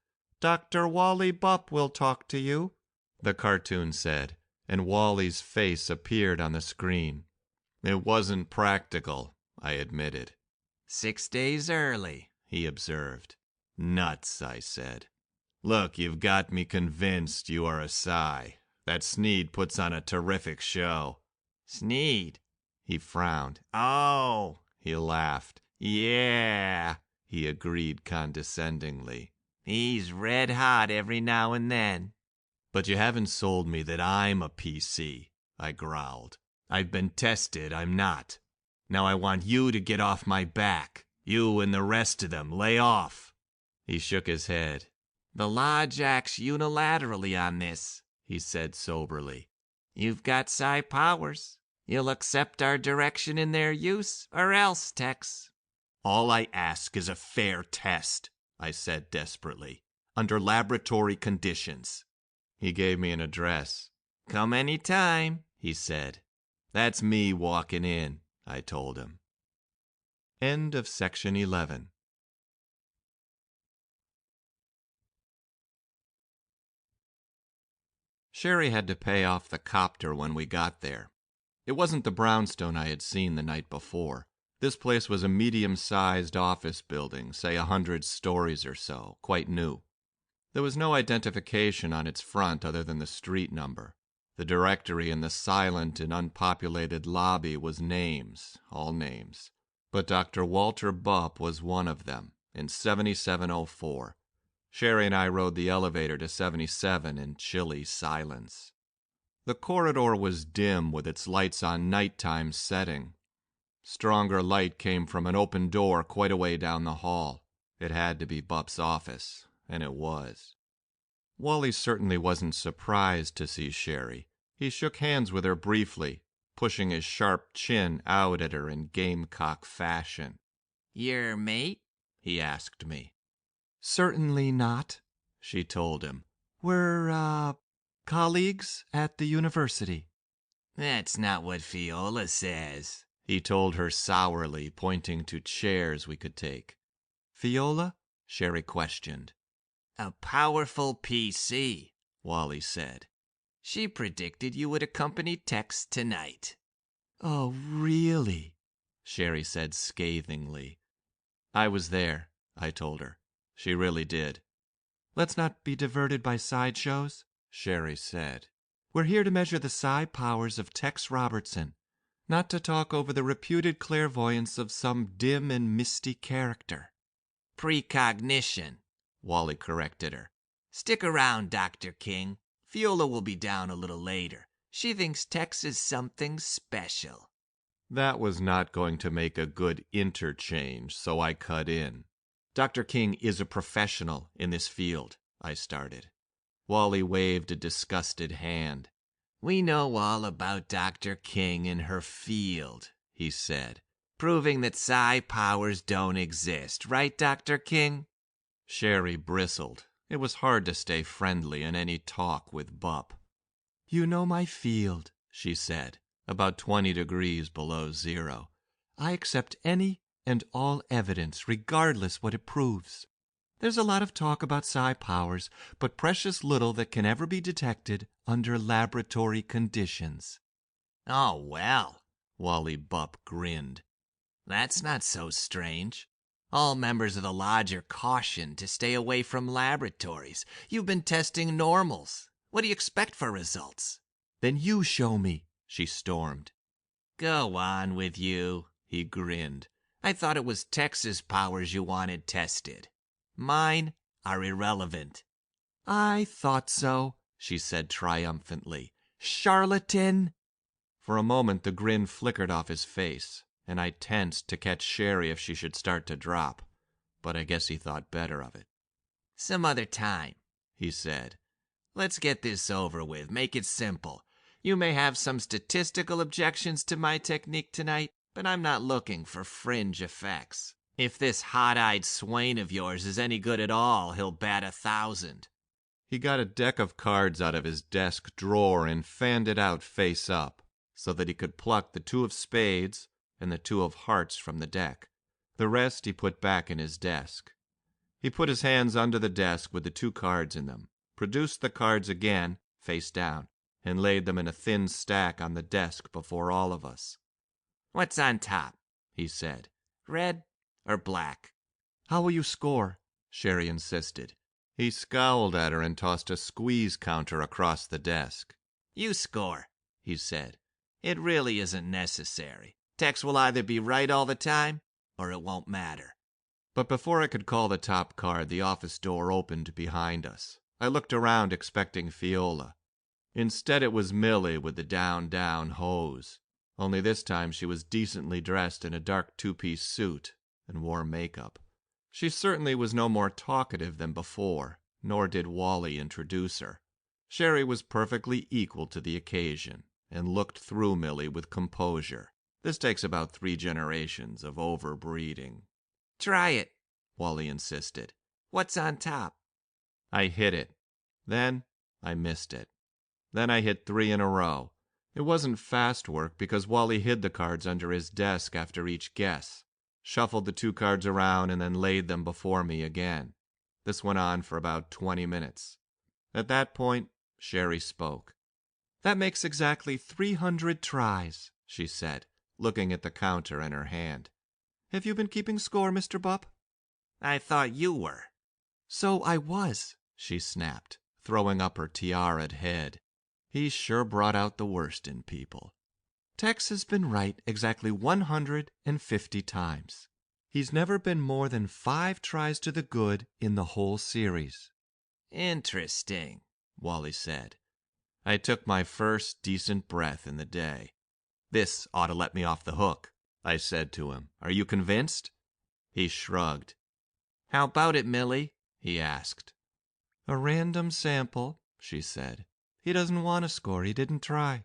Dr. Wally Bupp will talk to you," the cartoon said, and Wally's face appeared on the screen. "It wasn't practical," I admitted. "6 days early," he observed. "Nuts," I said. "Look, you've got me convinced you are a Psi. That Sneed puts on a terrific show." "Sneed?" He frowned. "Oh," he laughed. "Yeah," he agreed condescendingly. "He's red hot every now and then." "But you haven't sold me that I'm a PC," I growled. "I've been tested, I'm not. Now I want you to get off my back. You and the rest of them, lay off." He shook his head. "The Lodge acts unilaterally on this," he said soberly. "You've got Psi powers. You'll accept our direction in their use, or else, Tex." "All I ask is a fair test," I said desperately, "under laboratory conditions." He gave me an address. "Come any time," he said. "That's me walking in," I told him. End of section 11. Sherry had to pay off the copter when we got there. It wasn't the brownstone I had seen the night before. This place was a medium-sized office building, say 100 stories or so, quite new. There was no identification on its front other than the street number. The directory in the silent and unpopulated lobby was names, all names. But Dr. Walter Bupp was one of them in 7704. Sherry and I rode the elevator to 77 in chilly silence. The corridor was dim with its lights on nighttime setting. Stronger light came from an open door quite a way down the hall. It had to be Bupp's office, and it was. Wally certainly wasn't surprised to see Sherry. He shook hands with her briefly, pushing his sharp chin out at her in gamecock fashion. Your mate? He asked me. Certainly not, she told him. We're, colleagues at the university. That's not what Fiola says, he told her sourly, pointing to chairs we could take. Fiola? Sherry questioned. A powerful PC, Wally said. She predicted you would accompany Tex tonight. Oh, really? Sherry said scathingly. I was there, I told her. She really did. Let's not be diverted by sideshows, Sherry said. We're here to measure the psi powers of Tex Robertson, not to talk over the reputed clairvoyance of some dim and misty character. Precognition, Wally corrected her. Stick around, Dr. King. Fiola will be down a little later. She thinks Tex is something special. That was not going to make a good interchange, so I cut in. Dr. King is a professional in this field, I started. Wally waved a disgusted hand. We know all about Dr. King and her field, he said, proving that psi powers don't exist, right, Dr. King? Sherry bristled. It was hard to stay friendly in any talk with Bupp. You know my field, she said, about 20 degrees below zero. I accept any and all evidence, regardless what it proves. There's a lot of talk about psi powers, but precious little that can ever be detected under laboratory conditions. Oh, well, Wally Bupp grinned. That's not so strange. All members of the Lodge are cautioned to stay away from laboratories. You've been testing normals. What do you expect for results? Then you show me, she stormed. Go on with you, he grinned. I thought it was Tex's powers you wanted tested. Mine are irrelevant. I thought so, she said triumphantly. Charlatan! For a moment the grin flickered off his face, and I tensed to catch Sherry if she should start to drop. But I guess he thought better of it. Some other time, he said. Let's get this over with. Make it simple. You may have some statistical objections to my technique tonight, but I'm not looking for fringe effects. If this hot-eyed swain of yours is any good at all, he'll bat 1,000. He got a deck of cards out of his desk drawer and fanned it out face up, so that he could pluck the 2 of spades and the 2 of hearts from the deck. The rest he put back in his desk. He put his hands under the desk with the 2 cards in them, produced the cards again, face down, and laid them in a thin stack on the desk before all of us. What's on top? He said. Red or black? How will you score? Sherry insisted. He scowled at her and tossed a squeeze counter across the desk. You score, he said. It really isn't necessary. Tex will either be right all the time, or it won't matter. But before I could call the top card, the office door opened behind us. I looked around expecting Fiola. Instead, it was Millie with the down hose. Only this time she was decently dressed in a dark 2-piece suit and wore makeup. She certainly was no more talkative than before, nor did Wally introduce her. Sherry was perfectly equal to the occasion and looked through Millie with composure. This takes about 3 generations of overbreeding. Try it, Wally insisted. What's on top? I hit it. Then I missed it. Then I hit 3 in a row. It wasn't fast work because Wally hid the cards under his desk after each guess, shuffled the 2 cards around, and then laid them before me again. This went on for about 20 minutes. At that point, Sherry spoke. That makes exactly 300 tries, she said, looking at the counter in her hand. Have you been keeping score, Mr. Bupp? I thought you were. So I was, she snapped, throwing up her tiara'd head. He sure brought out the worst in people. Tex has been right exactly 150 times. He's never been more than 5 tries to the good in the whole series. Interesting, Wally said. I took my first decent breath in the day. This ought to let me off the hook, I said to him. Are you convinced? He shrugged. How about it, Millie? He asked. A random sample, she said. He doesn't want to score. He didn't try.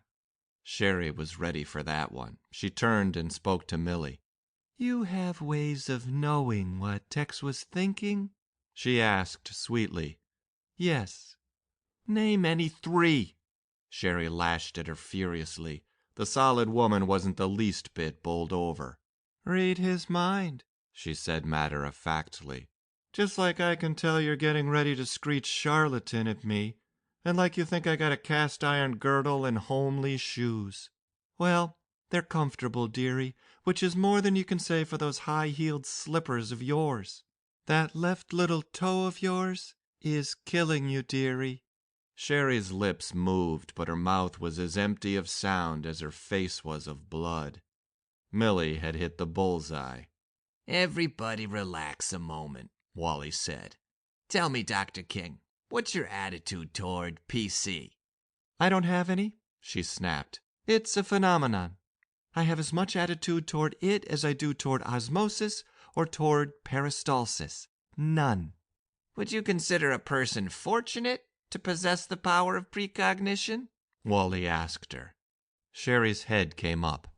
Sherry was ready for that one. She turned and spoke to Millie. You have ways of knowing what Tex was thinking? She asked sweetly. Yes. Name any 3. Sherry lashed at her furiously. The solid woman wasn't the least bit bowled over. Read his mind, she said matter-of-factly. Just like I can tell you're getting ready to screech charlatan at me, and like you think I got a cast-iron girdle and homely shoes. Well, they're comfortable, dearie, which is more than you can say for those high-heeled slippers of yours. That left little toe of yours is killing you, dearie. Sherry's lips moved, but her mouth was as empty of sound as her face was of blood. Millie had hit the bullseye. Everybody relax a moment, Wally said. Tell me, Dr. King, what's your attitude toward PC? I don't have any, she snapped. It's a phenomenon. I have as much attitude toward it as I do toward osmosis or toward peristalsis. None. Would you consider a person fortunate to possess the power of precognition? Wally asked her. Sherry's head came up.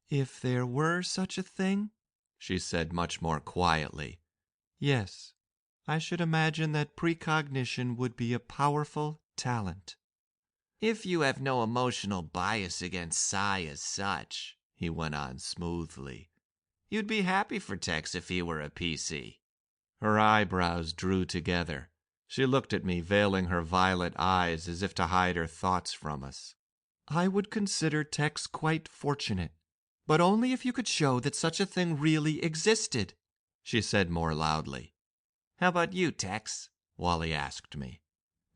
If there were such a thing, she said much more quietly, yes, I should imagine that precognition would be a powerful talent. If you have no emotional bias against Psi as such, he went on smoothly, you'd be happy for Tex if he were a PC. Her eyebrows drew together. She looked at me, veiling her violet eyes as if to hide her thoughts from us. I would consider Tex quite fortunate, but only if you could show that such a thing really existed, she said more loudly. How about you, Tex? Wally asked me.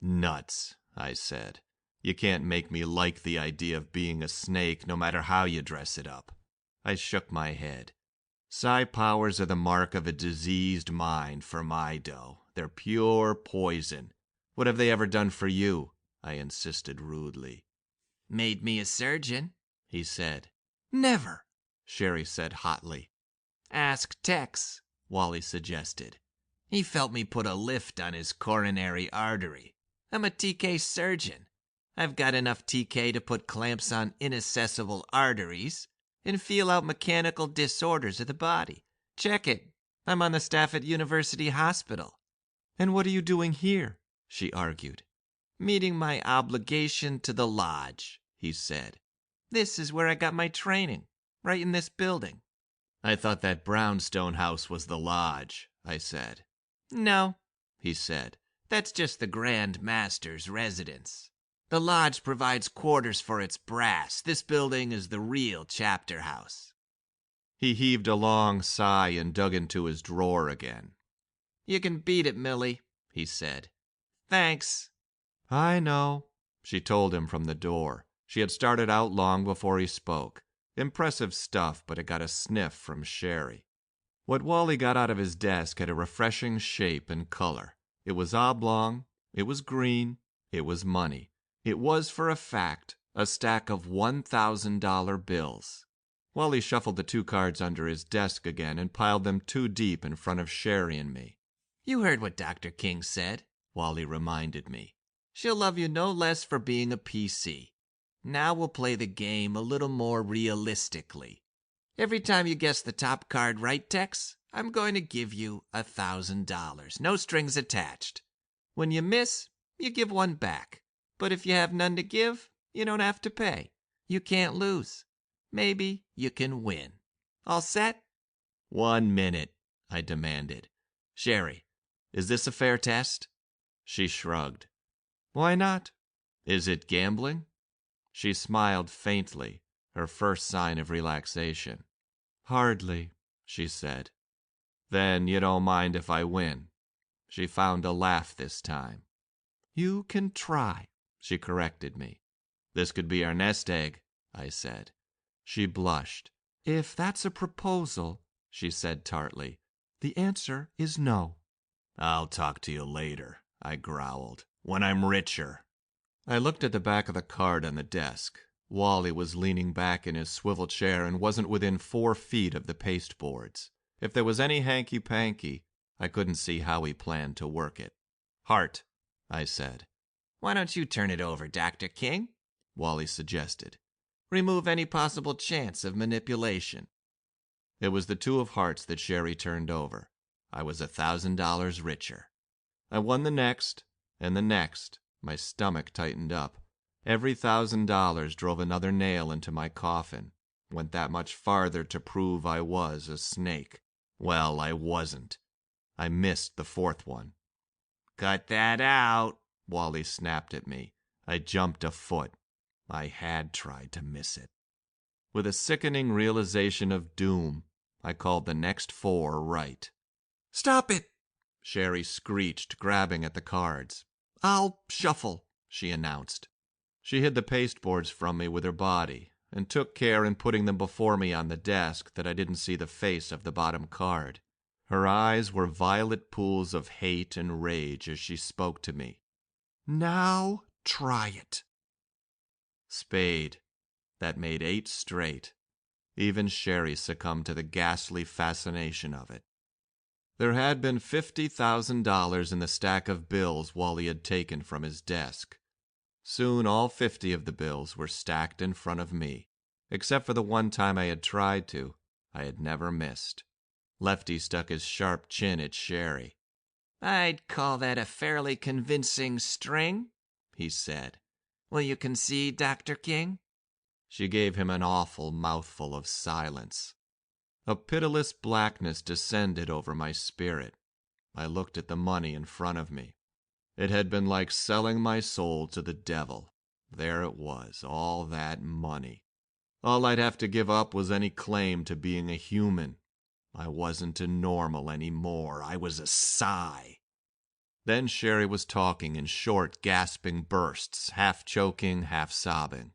Nuts, I said. You can't make me like the idea of being a snake, no matter how you dress it up. I shook my head. Psi powers are the mark of a diseased mind for my dough. They're pure poison. What have they ever done for you? I insisted rudely. Made me a surgeon, he said. Never, Sherry said hotly. Ask Tex, Wally suggested. He felt me put a lift on his coronary artery. I'm a TK surgeon. I've got enough TK to put clamps on inaccessible arteries and feel out mechanical disorders of the body. Check it. I'm on the staff at University Hospital. And what are you doing here? She argued. Meeting my obligation to the Lodge, he said. This is where I got my training, right in this building. I thought that brownstone house was the Lodge, I said. No, he said. That's just the Grand Master's residence. The Lodge provides quarters for its brass. This building is the real chapter house. He heaved a long sigh and dug into his drawer again. You can beat it, Millie, he said. Thanks. I know, she told him from the door. She had started out long before he spoke. Impressive stuff, but it got a sniff from Sherry. What Wally got out of his desk had a refreshing shape and color. It was oblong, it was green, it was money. It was, for a fact, a stack of $1,000 bills. Wally shuffled the 2 cards under his desk again and piled them 2 deep in front of Sherry and me. You heard what Dr. King said, Wally reminded me. She'll love you no less for being a PC. Now we'll play the game a little more realistically. Every time you guess the top card right, Tex, I'm going to give you $1,000. No strings attached. When you miss, you give 1 back. But if you have none to give, you don't have to pay. You can't lose. Maybe you can win. All set? 1 minute, I demanded. Sherry, is this a fair test? She shrugged. Why not? Is it gambling? She smiled faintly, her first sign of relaxation. Hardly, she said. Then you don't mind if I win. She found a laugh this time. You can try, she corrected me. This could be our nest egg, I said. She blushed. "If that's a proposal," she said tartly, "the answer is no." "I'll talk to you later," I growled, "when I'm richer." I looked at the back of the card on the desk. Wally was leaning back in his swivel chair and wasn't within 4 feet of the pasteboards. If there was any hanky-panky, I couldn't see how he planned to work it. "Hart," I said. "Why don't you turn it over, Dr. King?" Wally suggested. "Remove any possible chance of manipulation." It was the 2 of hearts that Sherry turned over. I was $1,000 richer. I won the next, and the next. My stomach tightened up. Every $1,000 drove another nail into my coffin. Went that much farther to prove I was a snake. Well, I wasn't. I missed the 4th one. "Cut that out," Wally snapped at me. I jumped a foot. I had tried to miss it. With a sickening realization of doom, I called the next 4 right. "Stop it!" Sherry screeched, grabbing at the cards. "I'll shuffle," she announced. She hid the pasteboards from me with her body, and took care in putting them before me on the desk that I didn't see the face of the bottom card. Her eyes were violet pools of hate and rage as she spoke to me. "Now try it." Spade. That made 8 straight. Even Sherry succumbed to the ghastly fascination of it. There had been $50,000 in the stack of bills Wally had taken from his desk. Soon all 50 of the bills were stacked in front of me. Except for the one time I had tried to, I had never missed. Lefty stuck his sharp chin at Sherry. "I'd call that a fairly convincing string," he said. "Will you concede, Dr. King?" She gave him an awful mouthful of silence. A pitiless blackness descended over my spirit. I looked at the money in front of me. It had been like selling my soul to the devil. There it was, all that money. All I'd have to give up was any claim to being a human. I wasn't a normal anymore. I was a Psi. Then Sherry was talking in short, gasping bursts, half choking, half sobbing.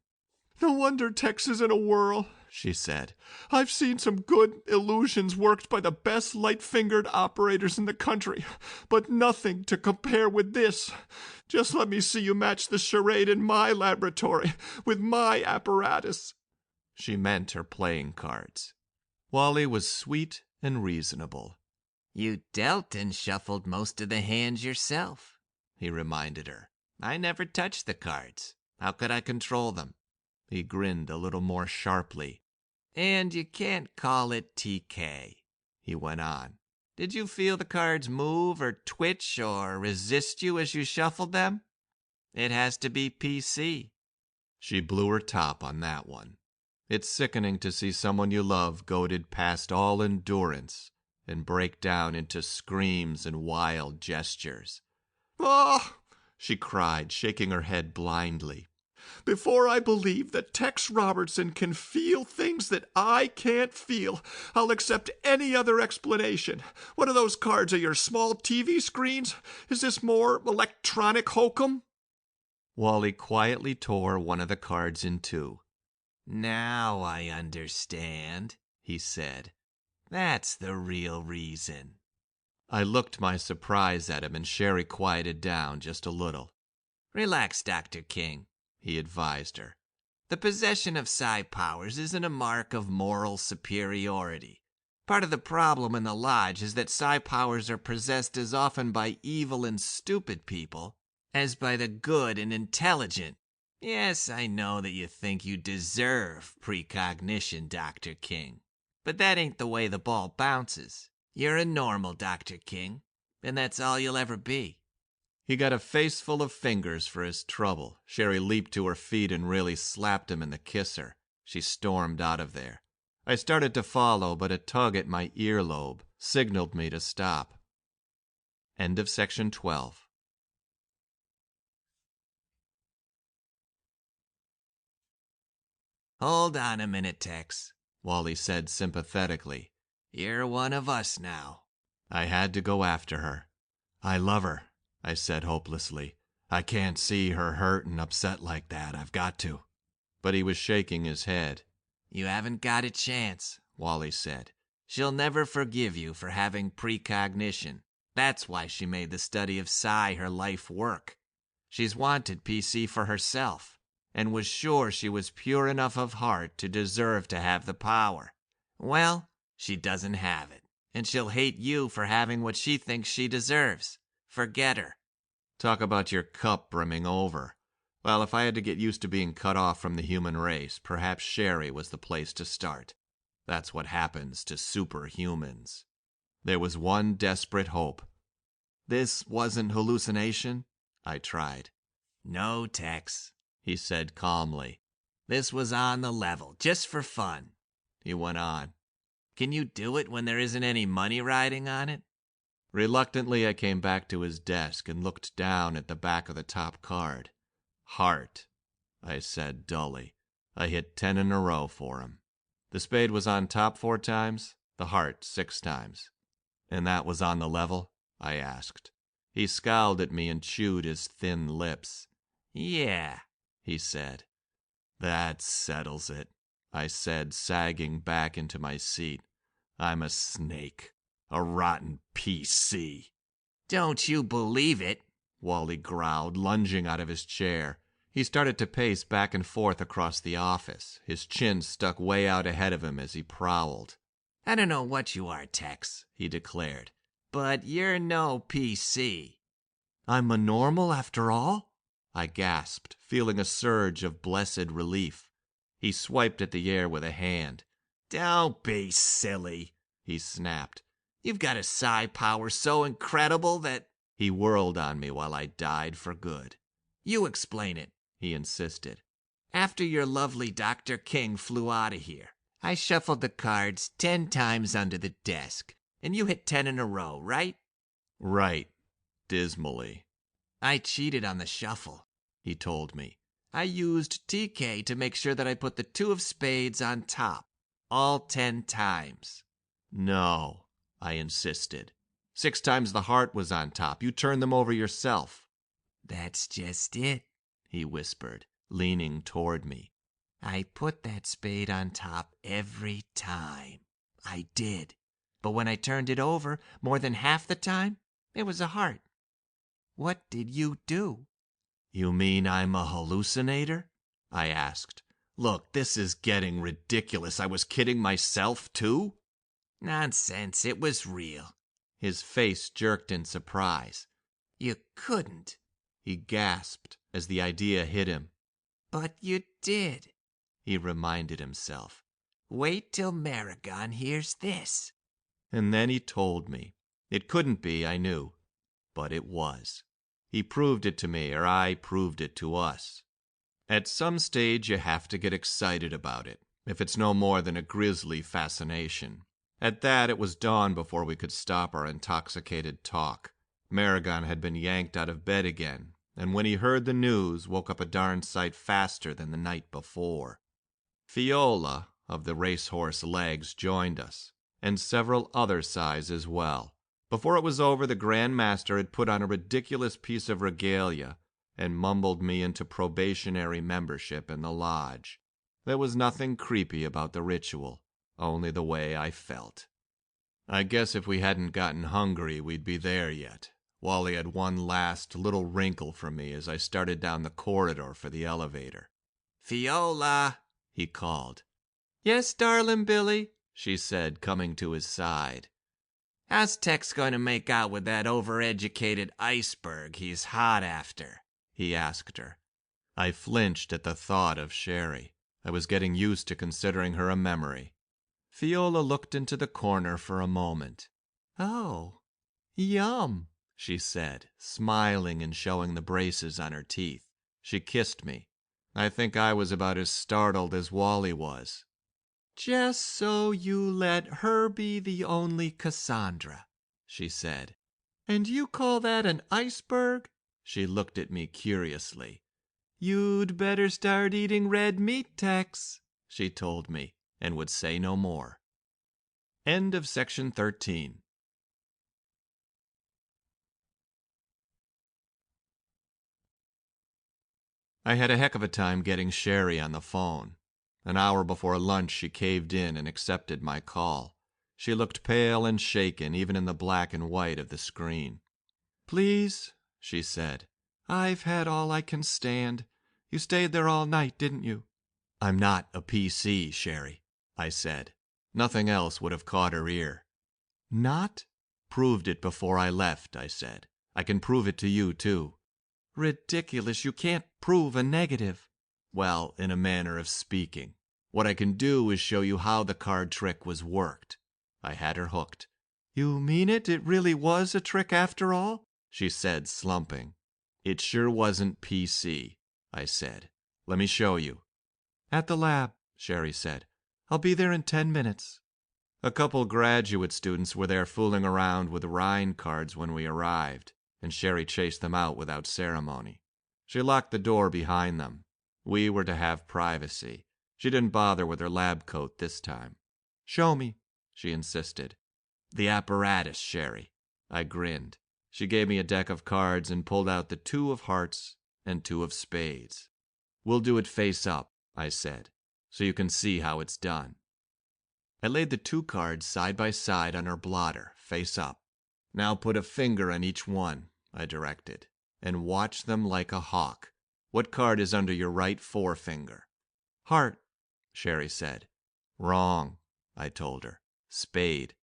"No wonder Tex is in a whirl," she said. "I've seen some good illusions worked by the best light-fingered operators in the country, but nothing to compare with this. Just let me see you match the charade in my laboratory with my apparatus." She meant her playing cards. Wally was sweet and reasonable. "You dealt and shuffled most of the hands yourself," he reminded her. "I never touched the cards. How could I control them?" He grinned a little more sharply. "And you can't call it TK," he went on. "Did you feel the cards move or twitch or resist you as you shuffled them? It has to be PC." She blew her top on that one. It's sickening to see someone you love goaded past all endurance and break down into screams and wild gestures. "Ah!" she cried, shaking her head blindly. "Before I believe that Tex Robertson can feel things that I can't feel, I'll accept any other explanation. What are those cards? Are your small TV screens? Is this more electronic hokum?" Wally quietly tore one of the cards in 2. "Now I understand," he said. "That's the real reason." I looked my surprise at him, and Sherry quieted down just a little. "Relax, Dr. King," he advised her. "The possession of psi powers isn't a mark of moral superiority. Part of the problem in the Lodge is that psi powers are possessed as often by evil and stupid people as by the good and intelligent. Yes, I know that you think you deserve precognition, Dr. King, but that ain't the way the ball bounces. You're a normal, Dr. King, and that's all you'll ever be." He got a face full of fingers for his trouble. Sherry leaped to her feet and really slapped him in the kisser. She stormed out of there. I started to follow, but a tug at my earlobe signaled me to stop. End of section 12. "Hold on a minute, Tex," Wally said sympathetically. "You're one of us now." I had to go after her. "I love her," I said hopelessly. "I can't see her hurt and upset like that. I've got to." But he was shaking his head. You haven't got a chance, Wally said. She'll never forgive you for having precognition. That's why she made the study of psi her life work. She's wanted PC for herself, and was sure she was pure enough of heart to deserve to have the power. Well, she doesn't have it, and she'll hate you for having what she thinks she deserves. Forget her. Talk about your cup brimming over. Well, if I had to get used to being cut off from the human race, perhaps Sherry was the place to start. That's what happens to superhumans. There was one desperate hope. This wasn't hallucination? I tried. No, Tex, he said calmly. This was on the level, just for fun. He went on. Can you do it when there isn't any money riding on it? Reluctantly, I came back to his desk and looked down at the back of the top card. Heart, I said dully. I hit 10 in a row for him. The spade was on top 4 times, the heart 6 times. And that was on the level? I asked. He scowled at me and chewed his thin lips. Yeah, he said. That settles it, I said, sagging back into my seat. I'm a snake. A rotten PC. Don't you believe it, Wally growled, lunging out of his chair. He started to pace back and forth across the office, his chin stuck way out ahead of him as he prowled. I don't know what you are, Tex, he declared, but you're no PC. I'm a normal after all? I gasped, feeling a surge of blessed relief. He swiped at the air with a hand. Don't be silly, he snapped. You've got a psi power so incredible that... He whirled on me while I died for good. You explain it, he insisted. After your lovely Dr. King flew out of here, I shuffled the cards 10 times under the desk, and you hit 10 in a row, right? Right, dismally. I cheated on the shuffle, he told me. I used TK to make sure that I put the 2 of spades on top, all 10 times. No, I insisted. 6 times the heart was on top. You turned them over yourself. That's just it, he whispered, leaning toward me. I put that spade on top every time. I did. But when I turned it over, more than half the time, it was a heart. What did you do? You mean I'm a hallucinator? I asked. Look, this is getting ridiculous. I was kidding myself, too? Nonsense, it was real. His face jerked in surprise. You couldn't, he gasped as the idea hit him. But you did, he reminded himself. Wait till Maragon hears this. And then he told me. It couldn't be, I knew. But it was. He proved it to me, or I proved it to us. At some stage, you have to get excited about it, if it's no more than a grisly fascination. At that, it was dawn before we could stop our intoxicated talk. Maragon had been yanked out of bed again, and when he heard the news, woke up a darn sight faster than the night before. Fiola, of the racehorse legs, joined us, and several other Psis as well. Before it was over, the Grand Master had put on a ridiculous piece of regalia and mumbled me into probationary membership in the lodge. There was nothing creepy about the ritual, only the way I felt. I guess if we hadn't gotten hungry, we'd be there yet. Wally had one last little wrinkle for me as I started down the corridor for the elevator. Fiola, he called. Yes, darling Billy, she said, coming to his side. How's Tex going to make out with that overeducated iceberg he's hot after? He asked her. I flinched at the thought of Sherry. I was getting used to considering her a memory. Fiola looked into the corner for a moment. Oh, yum, she said, smiling and showing the braces on her teeth. She kissed me. I think I was about as startled as Wally was. Just so you let her be the only Cassandra, she said. And you call that an iceberg? She looked at me curiously. You'd better start eating red meat, Tex, she told me, and would say no more. End of section 13. I had a heck of a time getting Sherry on the phone. An hour before lunch, she caved in and accepted my call. She looked pale and shaken, even in the black and white of the screen. "Please," she said. "I've had all I can stand. You stayed there all night, didn't you?" "I'm not a PC, Sherry," I said. Nothing else would have caught her ear. "Not?" "Proved it before I left," I said. "I can prove it to you, too." "Ridiculous. You can't prove a negative." "Well, in a manner of speaking. What I can do is show you how the card trick was worked." I had her hooked. "You mean it? It really was a trick after all?" she said, slumping. "It sure wasn't PC," I said. "Let me show you." "At the lab," Sherry said. "I'll be there in 10 minutes." A couple graduate students were there fooling around with Rhine cards when we arrived, and Sherry chased them out without ceremony. She locked the door behind them. We were to have privacy. She didn't bother with her lab coat this time. "Show me," she insisted. "The apparatus, Sherry." I grinned. She gave me a deck of cards and pulled out the 2 of hearts and 2 of spades. "We'll do it face up," I said, "so you can see how it's done." I laid the 2 cards side by side on her blotter, face up. "Now put a finger on each one," I directed, "and watch them like a hawk. What card is under your right forefinger?" "Heart," Sherry said. "Wrong," I told her. "Spade."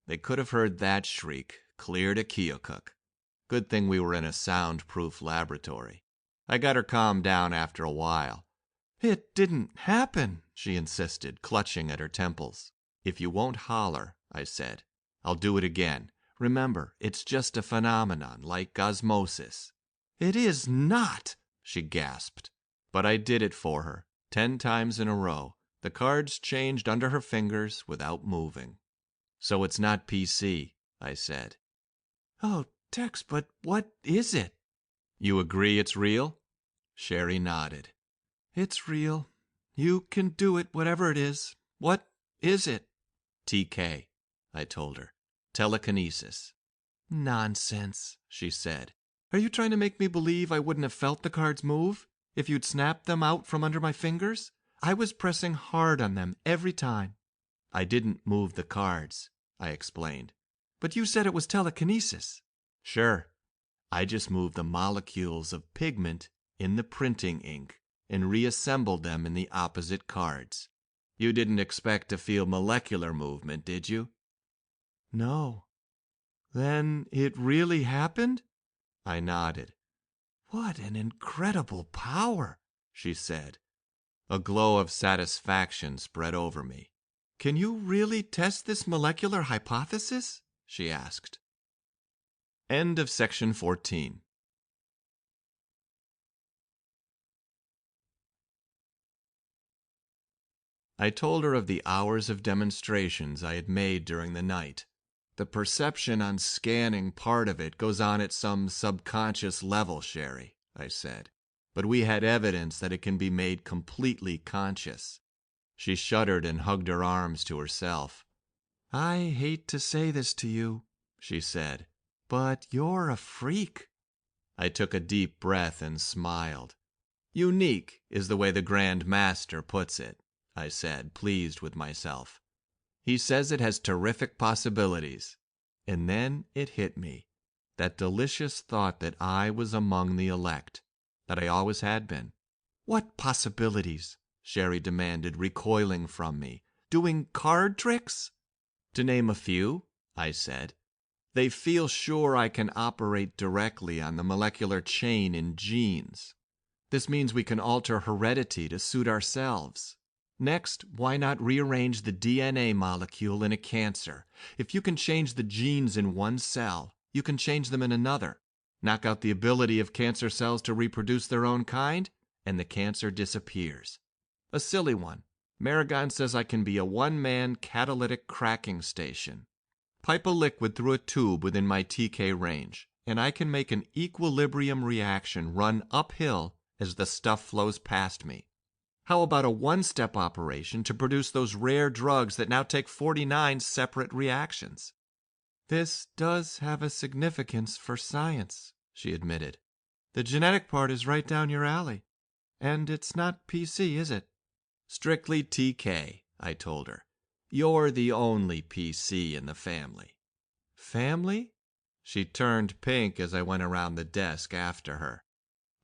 They could have heard that shriek clear to Keokuk. Good thing we were in a soundproof laboratory. I got her calmed down after a while. "It didn't happen," she insisted, clutching at her temples. "If you won't holler," I said, "I'll do it again. Remember, it's just a phenomenon, like osmosis." "It is not," she gasped. But I did it for her, 10 times in a row. The cards changed under her fingers without moving. "So it's not PC," I said. "Oh, Tex, but what is it?" "You agree it's real?" Sherry nodded. "It's real. You can do it, whatever it is. What is it?" "TK," I told her. "Telekinesis." "Nonsense," she said. "Are you trying to make me believe I wouldn't have felt the cards move if you'd snapped them out from under my fingers? I was pressing hard on them every time." "I didn't move the cards," I explained. "But you said it was telekinesis." "Sure. I just moved the molecules of pigment in the printing ink and reassembled them in the opposite cards. You didn't expect to feel molecular movement, did you?" "No." "Then it really happened?" I nodded. "What an incredible power," she said. A glow of satisfaction spread over me. "Can you really test this molecular hypothesis?" she asked. End of section 14. I told her of the hours of demonstrations I had made during the night. "The perception on scanning part of it goes on at some subconscious level, Sherry," I said. "But we had evidence that it can be made completely conscious." She shuddered and hugged her arms to herself. "I hate to say this to you," she said, "but you're a freak." I took a deep breath and smiled. "Unique is the way the Grand Master puts it," I said, pleased with myself. "He says it has terrific possibilities." And then it hit me, that delicious thought that I was among the elect, that I always had been. "What possibilities?" Sherry demanded, recoiling from me. "Doing card tricks?" "To name a few," I said. "They feel sure I can operate directly on the molecular chain in genes. This means we can alter heredity to suit ourselves. Next, why not rearrange the DNA molecule in a cancer? If you can change the genes in one cell, you can change them in another. Knock out the ability of cancer cells to reproduce their own kind, and the cancer disappears. A silly one. Maragon says I can be a one-man catalytic cracking station. Pipe a liquid through a tube within my TK range, and I can make an equilibrium reaction run uphill as the stuff flows past me. How about a one-step operation to produce those rare drugs that now take 49 separate reactions?" "This does have a significance for science," she admitted. "The genetic part is right down your alley. And it's not PC, is it?" Strictly TK, I told her. You're the only PC in the family. Family? She turned pink as I went around the desk after her.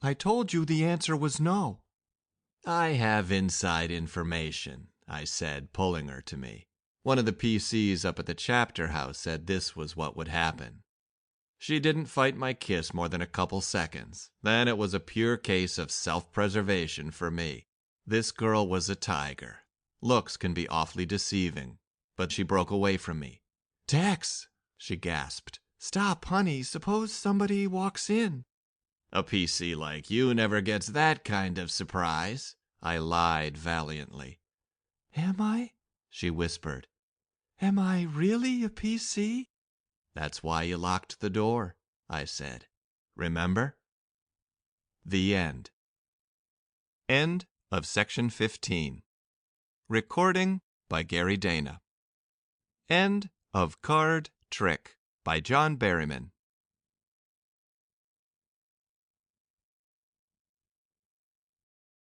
I told you the answer was no. I have inside information, I said, pulling her to me. One of the PCs up at the chapter house said this was what would happen. She didn't fight my kiss more than a couple seconds. Then it was a pure case of self-preservation for me. This girl was a tiger. Looks can be awfully deceiving. But she broke away from me. Tex, she gasped. Stop, honey. Suppose somebody walks in. A PC like you never gets that kind of surprise, I lied valiantly. Am I? She whispered. Am I really a PC? That's why you locked the door, I said. Remember? The end. End of section 15. Recording by Gary Dana. End of Card Trick by John Berryman.